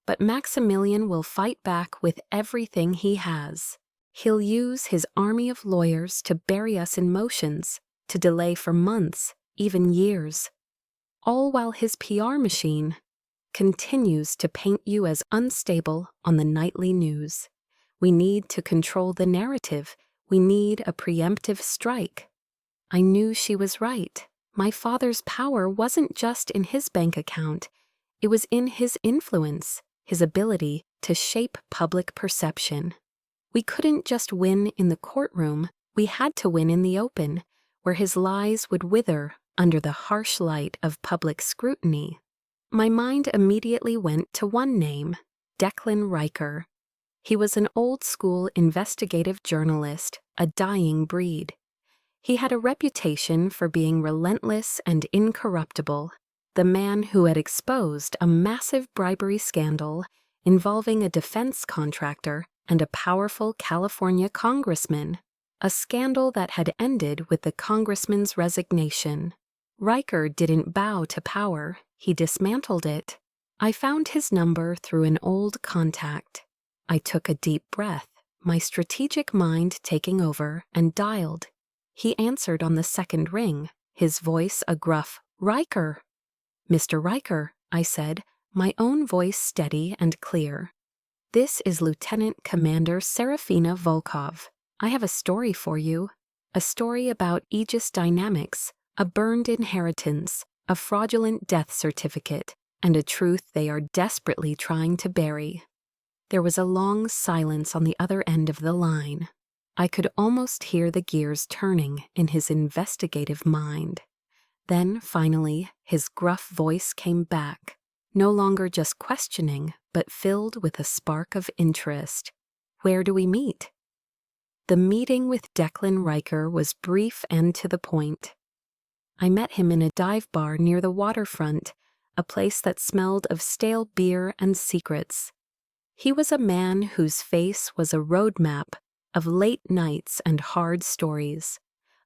But Maximilian will fight back with everything he has. He'll use his army of lawyers to bury us in motions, to delay for months, even years. All while his PR machine continues to paint you as unstable on the nightly news. We need to control the narrative. We need a preemptive strike." I knew she was right. My father's power wasn't just in his bank account, it was in his influence, his ability to shape public perception. We couldn't just win in the courtroom, we had to win in the open, where his lies would wither under the harsh light of public scrutiny. My mind immediately went to one name, Declan Riker. He was an old-school investigative journalist, a dying breed. He had a reputation for being relentless and incorruptible, the man who had exposed a massive bribery scandal involving a defense contractor and a powerful California congressman, a scandal that had ended with the congressman's resignation. Riker didn't bow to power, he dismantled it. I found his number through an old contact. I took a deep breath, my strategic mind taking over, and dialed. He answered on the second ring, his voice a gruff, "Riker." "Mr. Riker," I said, my own voice steady and clear. "This is Lieutenant Commander Serafina Volkov. I have a story for you. A story about Aegis Dynamics, a burned inheritance, a fraudulent death certificate, and a truth they are desperately trying to bury." There was a long silence on the other end of the line. I could almost hear the gears turning in his investigative mind. Then, finally, his gruff voice came back, no longer just questioning, but filled with a spark of interest. "Where do we meet?" The meeting with Declan Riker was brief and to the point. I met him in a dive bar near the waterfront, a place that smelled of stale beer and secrets. He was a man whose face was a roadmap of late nights and hard stories.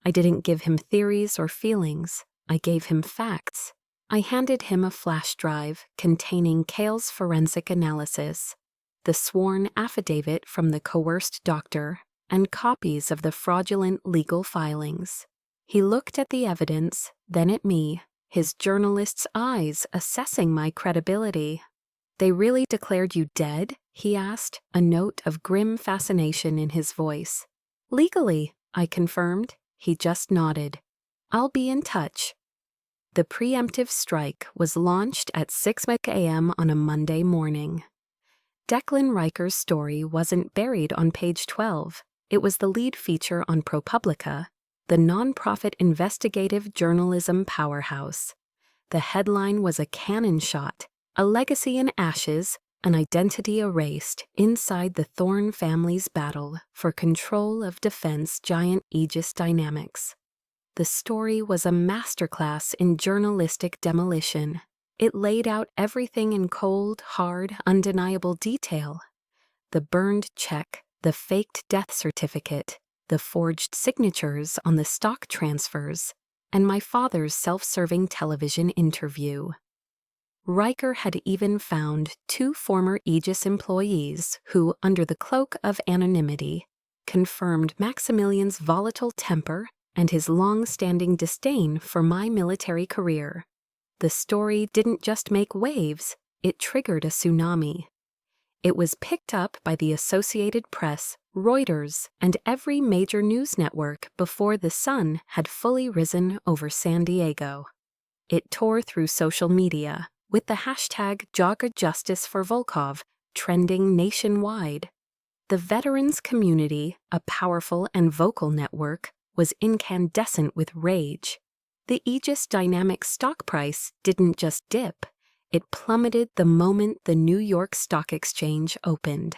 I didn't give him theories or feelings. I gave him facts. I handed him a flash drive containing Cale's forensic analysis, the sworn affidavit from the coerced doctor, and copies of the fraudulent legal filings. He looked at the evidence, then at me, his journalist's eyes assessing my credibility. "They really declared you dead?" he asked, a note of grim fascination in his voice. "Legally," I confirmed. He just nodded. "I'll be in touch." The preemptive strike was launched at 6 a.m. on a Monday morning. Declan Riker's story wasn't buried on page 12. It was the lead feature on ProPublica, the nonprofit investigative journalism powerhouse. The headline was a cannon shot, a legacy in ashes, an identity erased inside the Thorne family's battle for control of defense giant Aegis Dynamics. The story was a masterclass in journalistic demolition. It laid out everything in cold, hard, undeniable detail. The burned check, the faked death certificate, the forged signatures on the stock transfers, and my father's self-serving television interview. Riker had even found 2 former Aegis employees who, under the cloak of anonymity, confirmed Maximilian's volatile temper and his long-standing disdain for my military career. The story didn't just make waves, it triggered a tsunami. It was picked up by the Associated Press, Reuters, and every major news network before the sun had fully risen over San Diego. It tore through social media, with the hashtag #JagaJusticeForVolkov trending nationwide. The veterans community, a powerful and vocal network, was incandescent with rage. The Aegis Dynamics stock price didn't just dip, it plummeted the moment the New York Stock Exchange opened.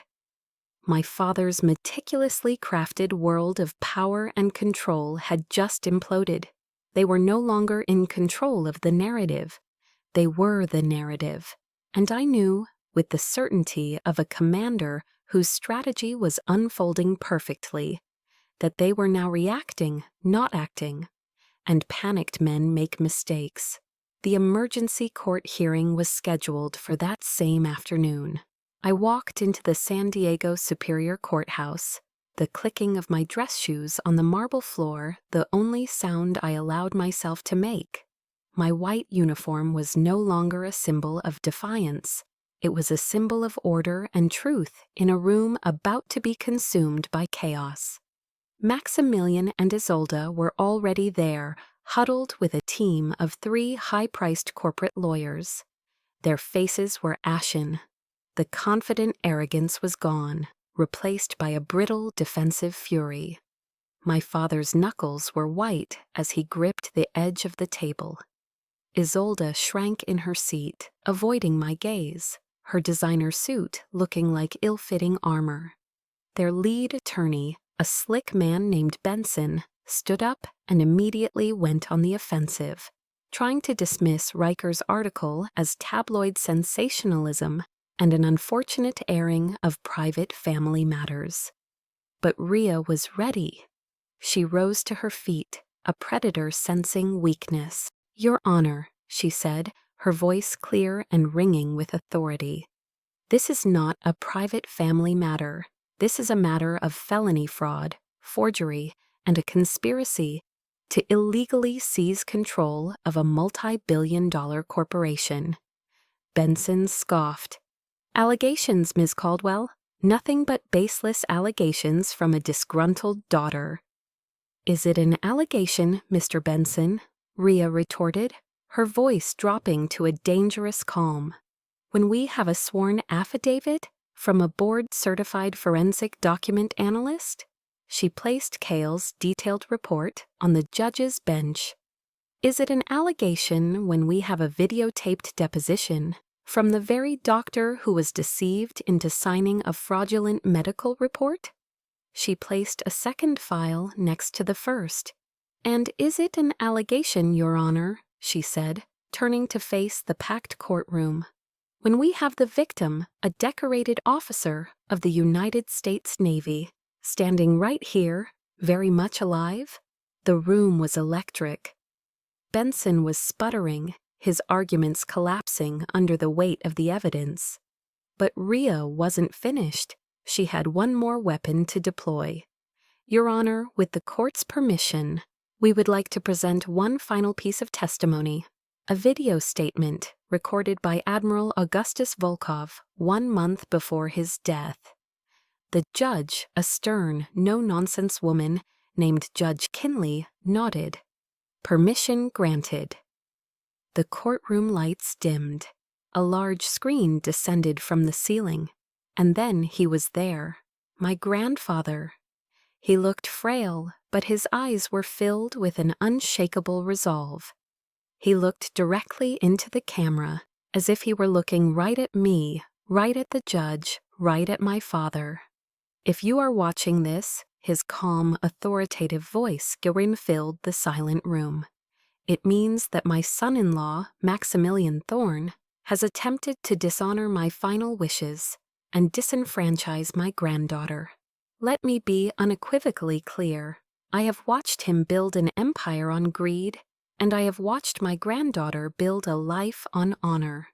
My father's meticulously crafted world of power and control had just imploded. They were no longer in control of the narrative. They were the narrative, and I knew, with the certainty of a commander whose strategy was unfolding perfectly, that they were now reacting, not acting. And panicked men make mistakes. The emergency court hearing was scheduled for that same afternoon. I walked into the San Diego Superior Courthouse, the clicking of my dress shoes on the marble floor the only sound I allowed myself to make. My white uniform was no longer a symbol of defiance. It was a symbol of order and truth in a room about to be consumed by chaos. Maximilian and Isolde were already there, huddled with a team of 3 high-priced corporate lawyers. Their faces were ashen. The confident arrogance was gone, replaced by a brittle defensive fury. My father's knuckles were white as he gripped the edge of the table. Isolde shrank in her seat, avoiding my gaze, her designer suit looking like ill-fitting armor. Their lead attorney, a slick man named Benson, stood up and immediately went on the offensive, trying to dismiss Riker's article as tabloid sensationalism and an unfortunate airing of private family matters. But Rhea was ready. She rose to her feet, a predator sensing weakness. "Your Honor," she said, her voice clear and ringing with authority. "This is not a private family matter. This is a matter of felony fraud, forgery, and a conspiracy to illegally seize control of a multi-billion-dollar corporation." Benson scoffed. "Allegations, Ms. Caldwell. Nothing but baseless allegations from a disgruntled daughter." "Is it an allegation, Mr. Benson?" Rhea retorted, her voice dropping to a dangerous calm. "When we have a sworn affidavit from a board-certified forensic document analyst?" She placed Cale's detailed report on the judge's bench. "Is it an allegation when we have a videotaped deposition from the very doctor who was deceived into signing a fraudulent medical report?" She placed a second file next to the first. "And is it an allegation, Your Honor," she said, turning to face the packed courtroom, "when we have the victim, a decorated officer of the United States Navy, standing right here, very much alive?" The room was electric. Benson was sputtering, his arguments collapsing under the weight of the evidence. But Rhea wasn't finished. She had one more weapon to deploy. "Your Honor, with the court's permission, we would like to present one final piece of testimony, a video statement recorded by Admiral Augustus Volkov 1 month before his death." The judge, a stern, no-nonsense woman named Judge Kinley, nodded. "Permission granted." The courtroom lights dimmed. A large screen descended from the ceiling, and then he was there, my grandfather. He looked frail, but his eyes were filled with an unshakable resolve. He looked directly into the camera, as if he were looking right at me, right at the judge, right at my father. "If you are watching this," his calm, authoritative voice filled the silent room, "it means that my son-in-law, Maximilian Thorne, has attempted to dishonor my final wishes and disenfranchise my granddaughter. Let me be unequivocally clear. I have watched him build an empire on greed, and I have watched my granddaughter build a life on honor.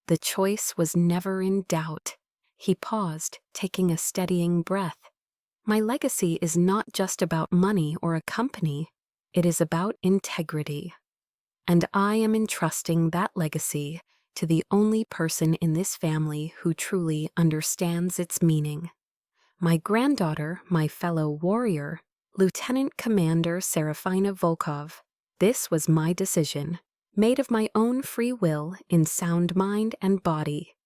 The choice was never in doubt." He paused, taking a steadying breath. "My legacy is not just about money or a company. It is about integrity. And I am entrusting that legacy to the only person in this family who truly understands its meaning. My granddaughter, my fellow warrior, Lieutenant Commander Serafina Volkov. This was my decision, made of my own free will in sound mind and body.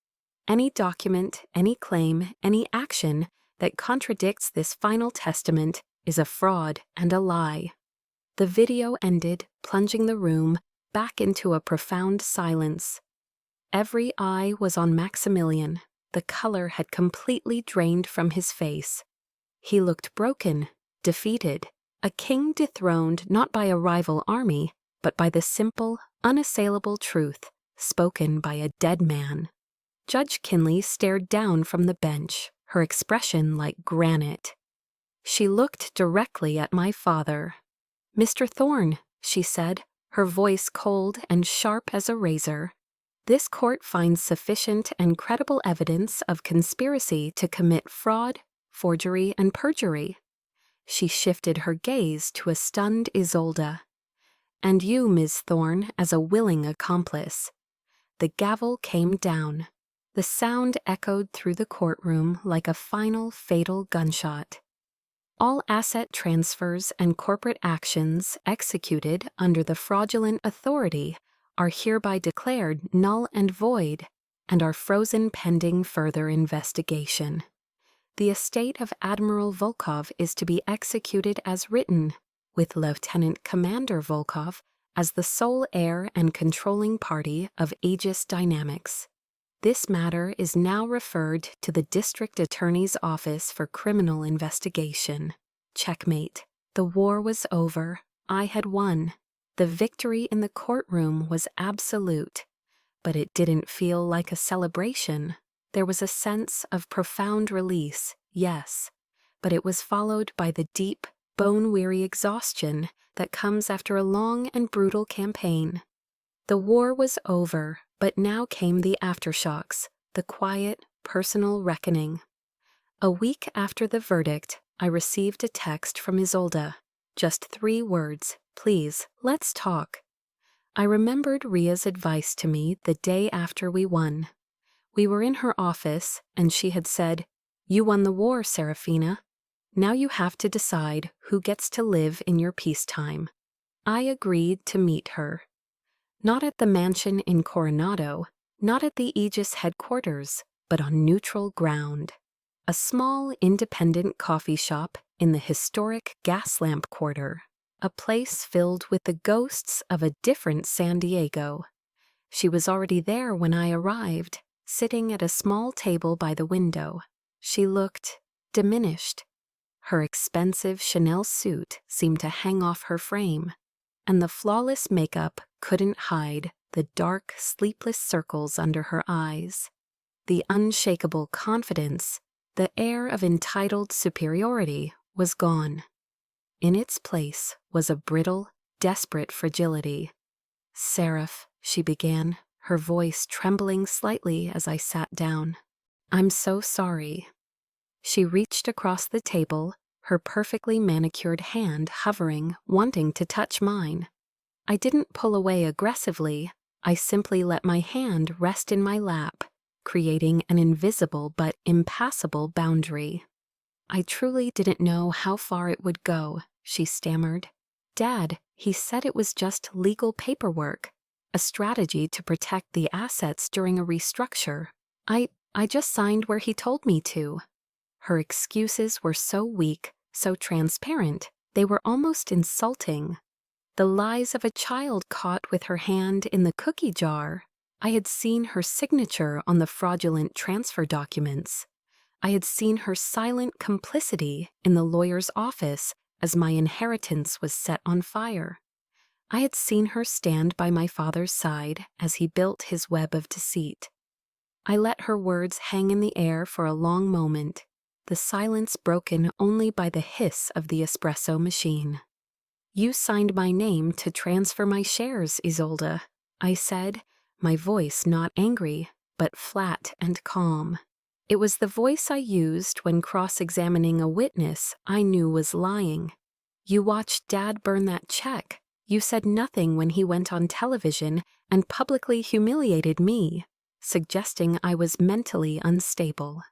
Any document, any claim, any action that contradicts this final testament is a fraud and a lie." The video ended, plunging the room back into a profound silence. Every eye was on Maximilian. The color had completely drained from his face. He looked broken, defeated, a king dethroned not by a rival army, but by the simple, unassailable truth spoken by a dead man. Judge Kinley stared down from the bench, her expression like granite. She looked directly at my father. "Mr. Thorne," she said, her voice cold and sharp as a razor, "this court finds sufficient and credible evidence of conspiracy to commit fraud, forgery, and perjury." She shifted her gaze to a stunned Isolde. "And you, Ms. Thorne, as a willing accomplice." The gavel came down. The sound echoed through the courtroom like a final fatal gunshot. All asset transfers and corporate actions executed under the fraudulent authority are hereby declared null and void and are frozen pending further investigation. The estate of Admiral Volkov is to be executed as written, with Lieutenant Commander Volkov as the sole heir and controlling party of Aegis Dynamics. This matter is now referred to the District Attorney's Office for Criminal Investigation. Checkmate. The war was over. I had won. The victory in the courtroom was absolute. But it didn't feel like a celebration. There was a sense of profound release, yes, but it was followed by the deep, bone-weary exhaustion that comes after a long and brutal campaign. The war was over, but now came the aftershocks, the quiet, personal reckoning. A week after the verdict, I received a text from Isolde. Just 3 words, "Please, let's talk." I remembered Ria's advice to me the day after we won. We were in her office, and she had said, "You won the war, Serafina. Now you have to decide who gets to live in your peacetime." I agreed to meet her. Not at the mansion in Coronado, not at the Aegis headquarters, but on neutral ground. A small, independent coffee shop in the historic Gaslamp Quarter, a place filled with the ghosts of a different San Diego. She was already there when I arrived, sitting at a small table by the window. She looked diminished. Her expensive Chanel suit seemed to hang off her frame, and the flawless makeup couldn't hide the dark, sleepless circles under her eyes. The unshakable confidence, the air of entitled superiority was gone. In its place was a brittle, desperate fragility. "Seraph," she began, her voice trembling slightly as I sat down. "I'm so sorry." She reached across the table, her perfectly manicured hand hovering, wanting to touch mine. I didn't pull away aggressively. I simply let my hand rest in my lap, creating an invisible but impassable boundary. "I truly didn't know how far it would go," she stammered. "Dad, he said it was just legal paperwork, a strategy to protect the assets during a restructure. I just signed where he told me to." Her excuses were so weak, so transparent, they were almost insulting. The lies of a child caught with her hand in the cookie jar. I had seen her signature on the fraudulent transfer documents. I had seen her silent complicity in the lawyer's office as my inheritance was set on fire. I had seen her stand by my father's side as he built his web of deceit. I let her words hang in the air for a long moment, the silence broken only by the hiss of the espresso machine. "You signed my name to transfer my shares, Isolde," I said, my voice not angry, but flat and calm. It was the voice I used when cross-examining a witness I knew was lying. "You watched Dad burn that check. You said nothing when he went on television and publicly humiliated me, suggesting I was mentally unstable.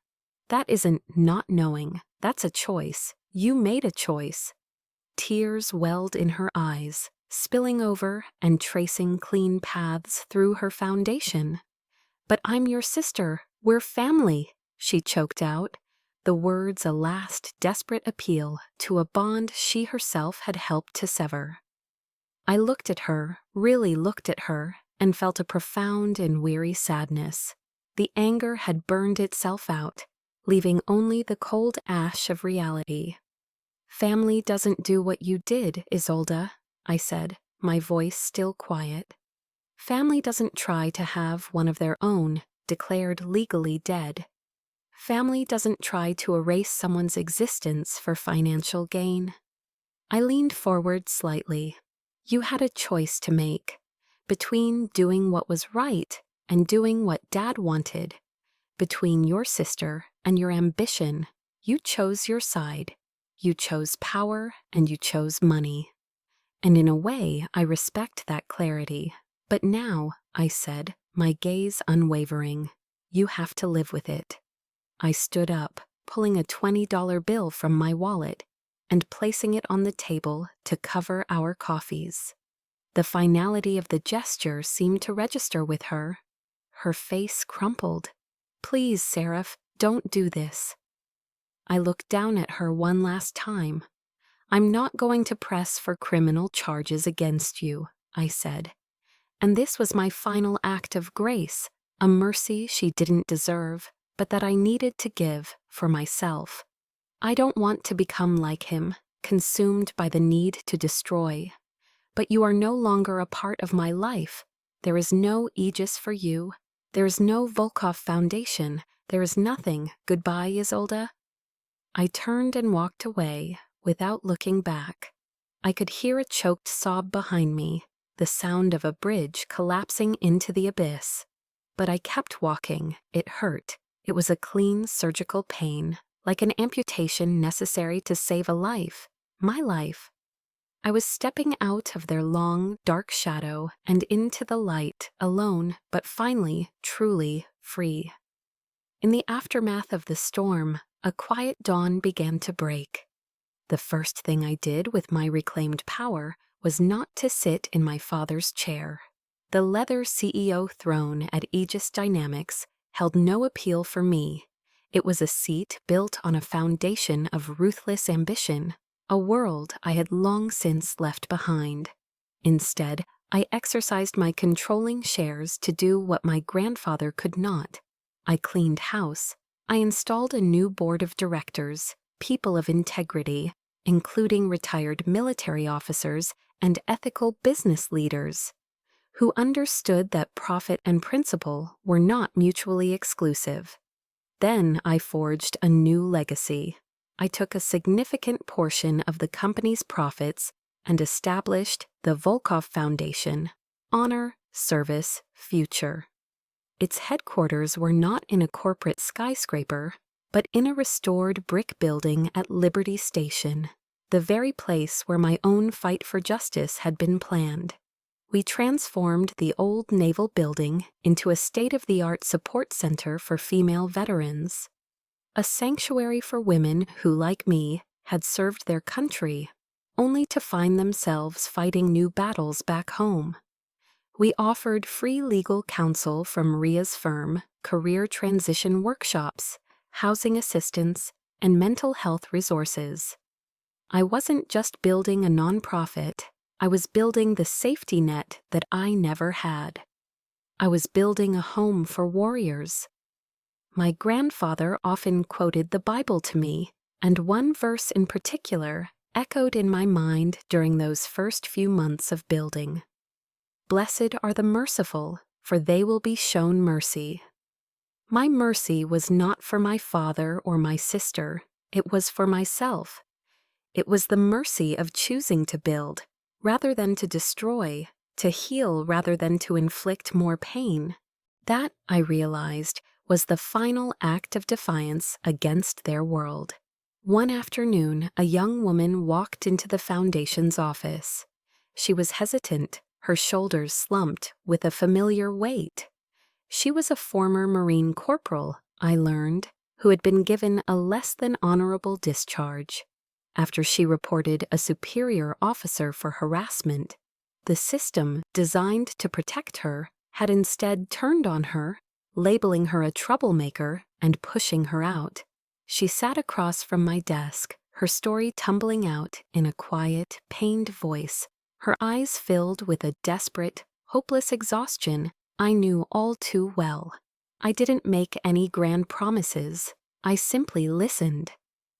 That isn't not knowing. That's a choice. You made a choice." Tears welled in her eyes, spilling over and tracing clean paths through her foundation. "But I'm your sister. We're family," she choked out, the words a last desperate appeal to a bond she herself had helped to sever. I looked at her, really looked at her, and felt a profound and weary sadness. The anger had burned itself out, leaving only the cold ash of reality. "Family doesn't do what you did, Isolde," I said, my voice still quiet. "Family doesn't try to have one of their own declared legally dead. Family doesn't try to erase someone's existence for financial gain." I leaned forward slightly. "You had a choice to make, between doing what was right and doing what Dad wanted. Between your sister and your ambition, you chose your side. You chose power and you chose money. And in a way, I respect that clarity. But now," I said, my gaze unwavering, "you have to live with it." I stood up, pulling a $20 bill from my wallet. and placing it on the table to cover our coffees. The finality of the gesture seemed to register with her. Her face crumpled. "Please, Seraph, don't do this." I looked down at her one last time. "I'm not going to press for criminal charges against you," I said. And this was my final act of grace, a mercy she didn't deserve, but that I needed to give for myself. I don't want to become like him, consumed by the need to destroy. But you are no longer a part of my life. There is no Aegis for you. There is no Volkov Foundation. There is nothing. Goodbye, Isolde. I turned and walked away without looking back. I could hear a choked sob behind me, the sound of a bridge collapsing into the abyss. But I kept walking. It hurt. It was a clean surgical pain, like an amputation necessary to save a life, my life. I was stepping out of their long, dark shadow and into the light, alone, but finally, truly free. In the aftermath of the storm, a quiet dawn began to break. The first thing I did with my reclaimed power was not to sit in my father's chair. The leather CEO throne at Aegis Dynamics held no appeal for me. It was a seat built on a foundation of ruthless ambition, a world I had long since left behind. Instead, I exercised my controlling shares to do what my grandfather could not. I cleaned house. I installed a new board of directors, people of integrity, including retired military officers and ethical business leaders, who understood that profit and principle were not mutually exclusive. Then I forged a new legacy. I took a significant portion of the company's profits and established the Volkov Foundation, Honor, Service, Future. Its headquarters were not in a corporate skyscraper, but in a restored brick building at Liberty Station, the very place where my own fight for justice had been planned. We transformed the old naval building into a state-of-the-art support center for female veterans, a sanctuary for women who, like me, had served their country, only to find themselves fighting new battles back home. We offered free legal counsel from Ria's firm, career transition workshops, housing assistance, and mental health resources. I wasn't just building a nonprofit, I was building the safety net that I never had. I was building a home for warriors. My grandfather often quoted the Bible to me, and one verse in particular echoed in my mind during those first few months of building. "Blessed are the merciful, for they will be shown mercy." My mercy was not for my father or my sister, it was for myself. It was the mercy of choosing to build, rather than to destroy, to heal rather than to inflict more pain. That, I realized, was the final act of defiance against their world. One afternoon, a young woman walked into the Foundation's office. She was hesitant, her shoulders slumped with a familiar weight. She was a former Marine corporal, I learned, who had been given a less than honorable discharge. After she reported a superior officer for harassment, the system designed to protect her had instead turned on her, labeling her a troublemaker and pushing her out. She sat across from my desk, her story tumbling out in a quiet, pained voice, her eyes filled with a desperate, hopeless exhaustion I knew all too well. I didn't make any grand promises. I simply listened.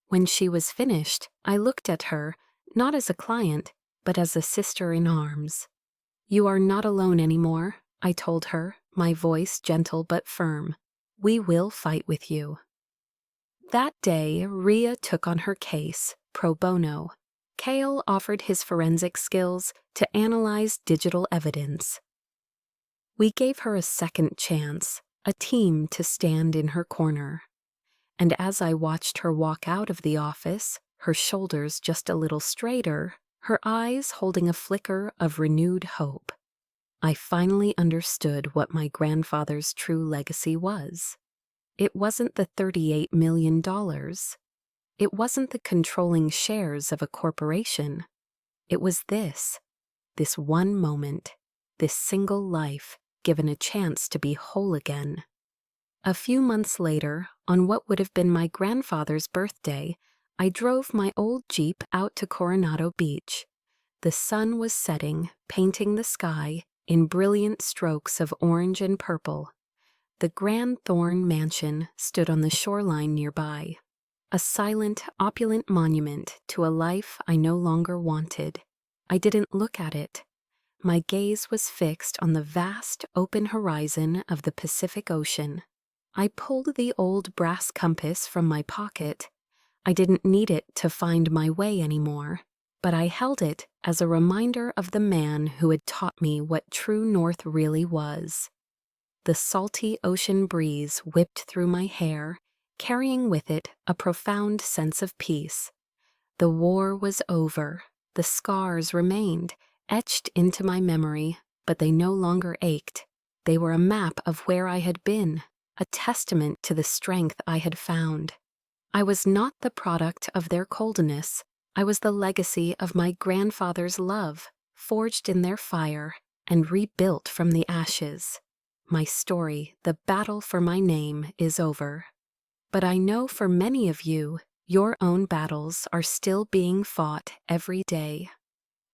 When she was finished, I looked at her, not as a client, but as a sister in arms. "You are not alone anymore," I told her, my voice gentle but firm. "We will fight with you." That day, Ria took on her case, pro bono. Kale offered his forensic skills to analyze digital evidence. We gave her a second chance, a team to stand in her corner. And as I watched her walk out of the office, her shoulders just a little straighter, her eyes holding a flicker of renewed hope, I finally understood what my grandfather's true legacy was. It wasn't the $38 million. It wasn't the controlling shares of a corporation. It was this one moment, this single life given a chance to be whole again. A few months later, on what would have been my grandfather's birthday, I drove my old Jeep out to Coronado Beach. The sun was setting, painting the sky in brilliant strokes of orange and purple. The Grand Thorn Mansion stood on the shoreline nearby, a silent, opulent monument to a life I no longer wanted. I didn't look at it. My gaze was fixed on the vast, open horizon of the Pacific Ocean. I pulled the old brass compass from my pocket. I didn't need it to find my way anymore, but I held it as a reminder of the man who had taught me what true north really was. The salty ocean breeze whipped through my hair, carrying with it a profound sense of peace. The war was over. The scars remained, etched into my memory, but they no longer ached. They were a map of where I had been, a testament to the strength I had found. I was not the product of their coldness. I was the legacy of my grandfather's love, forged in their fire and rebuilt from the ashes. My story, the battle for my name, is over. But I know for many of you, your own battles are still being fought every day.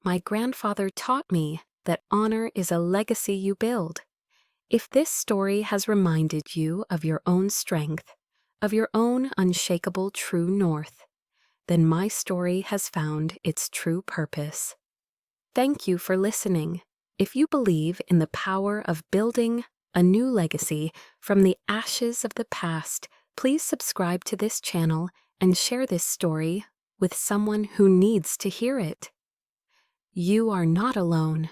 My grandfather taught me that honor is a legacy you build. If this story has reminded you of your own strength, of your own unshakable true north, then my story has found its true purpose. Thank you for listening. If you believe in the power of building a new legacy from the ashes of the past, please subscribe to this channel and share this story with someone who needs to hear it. You are not alone.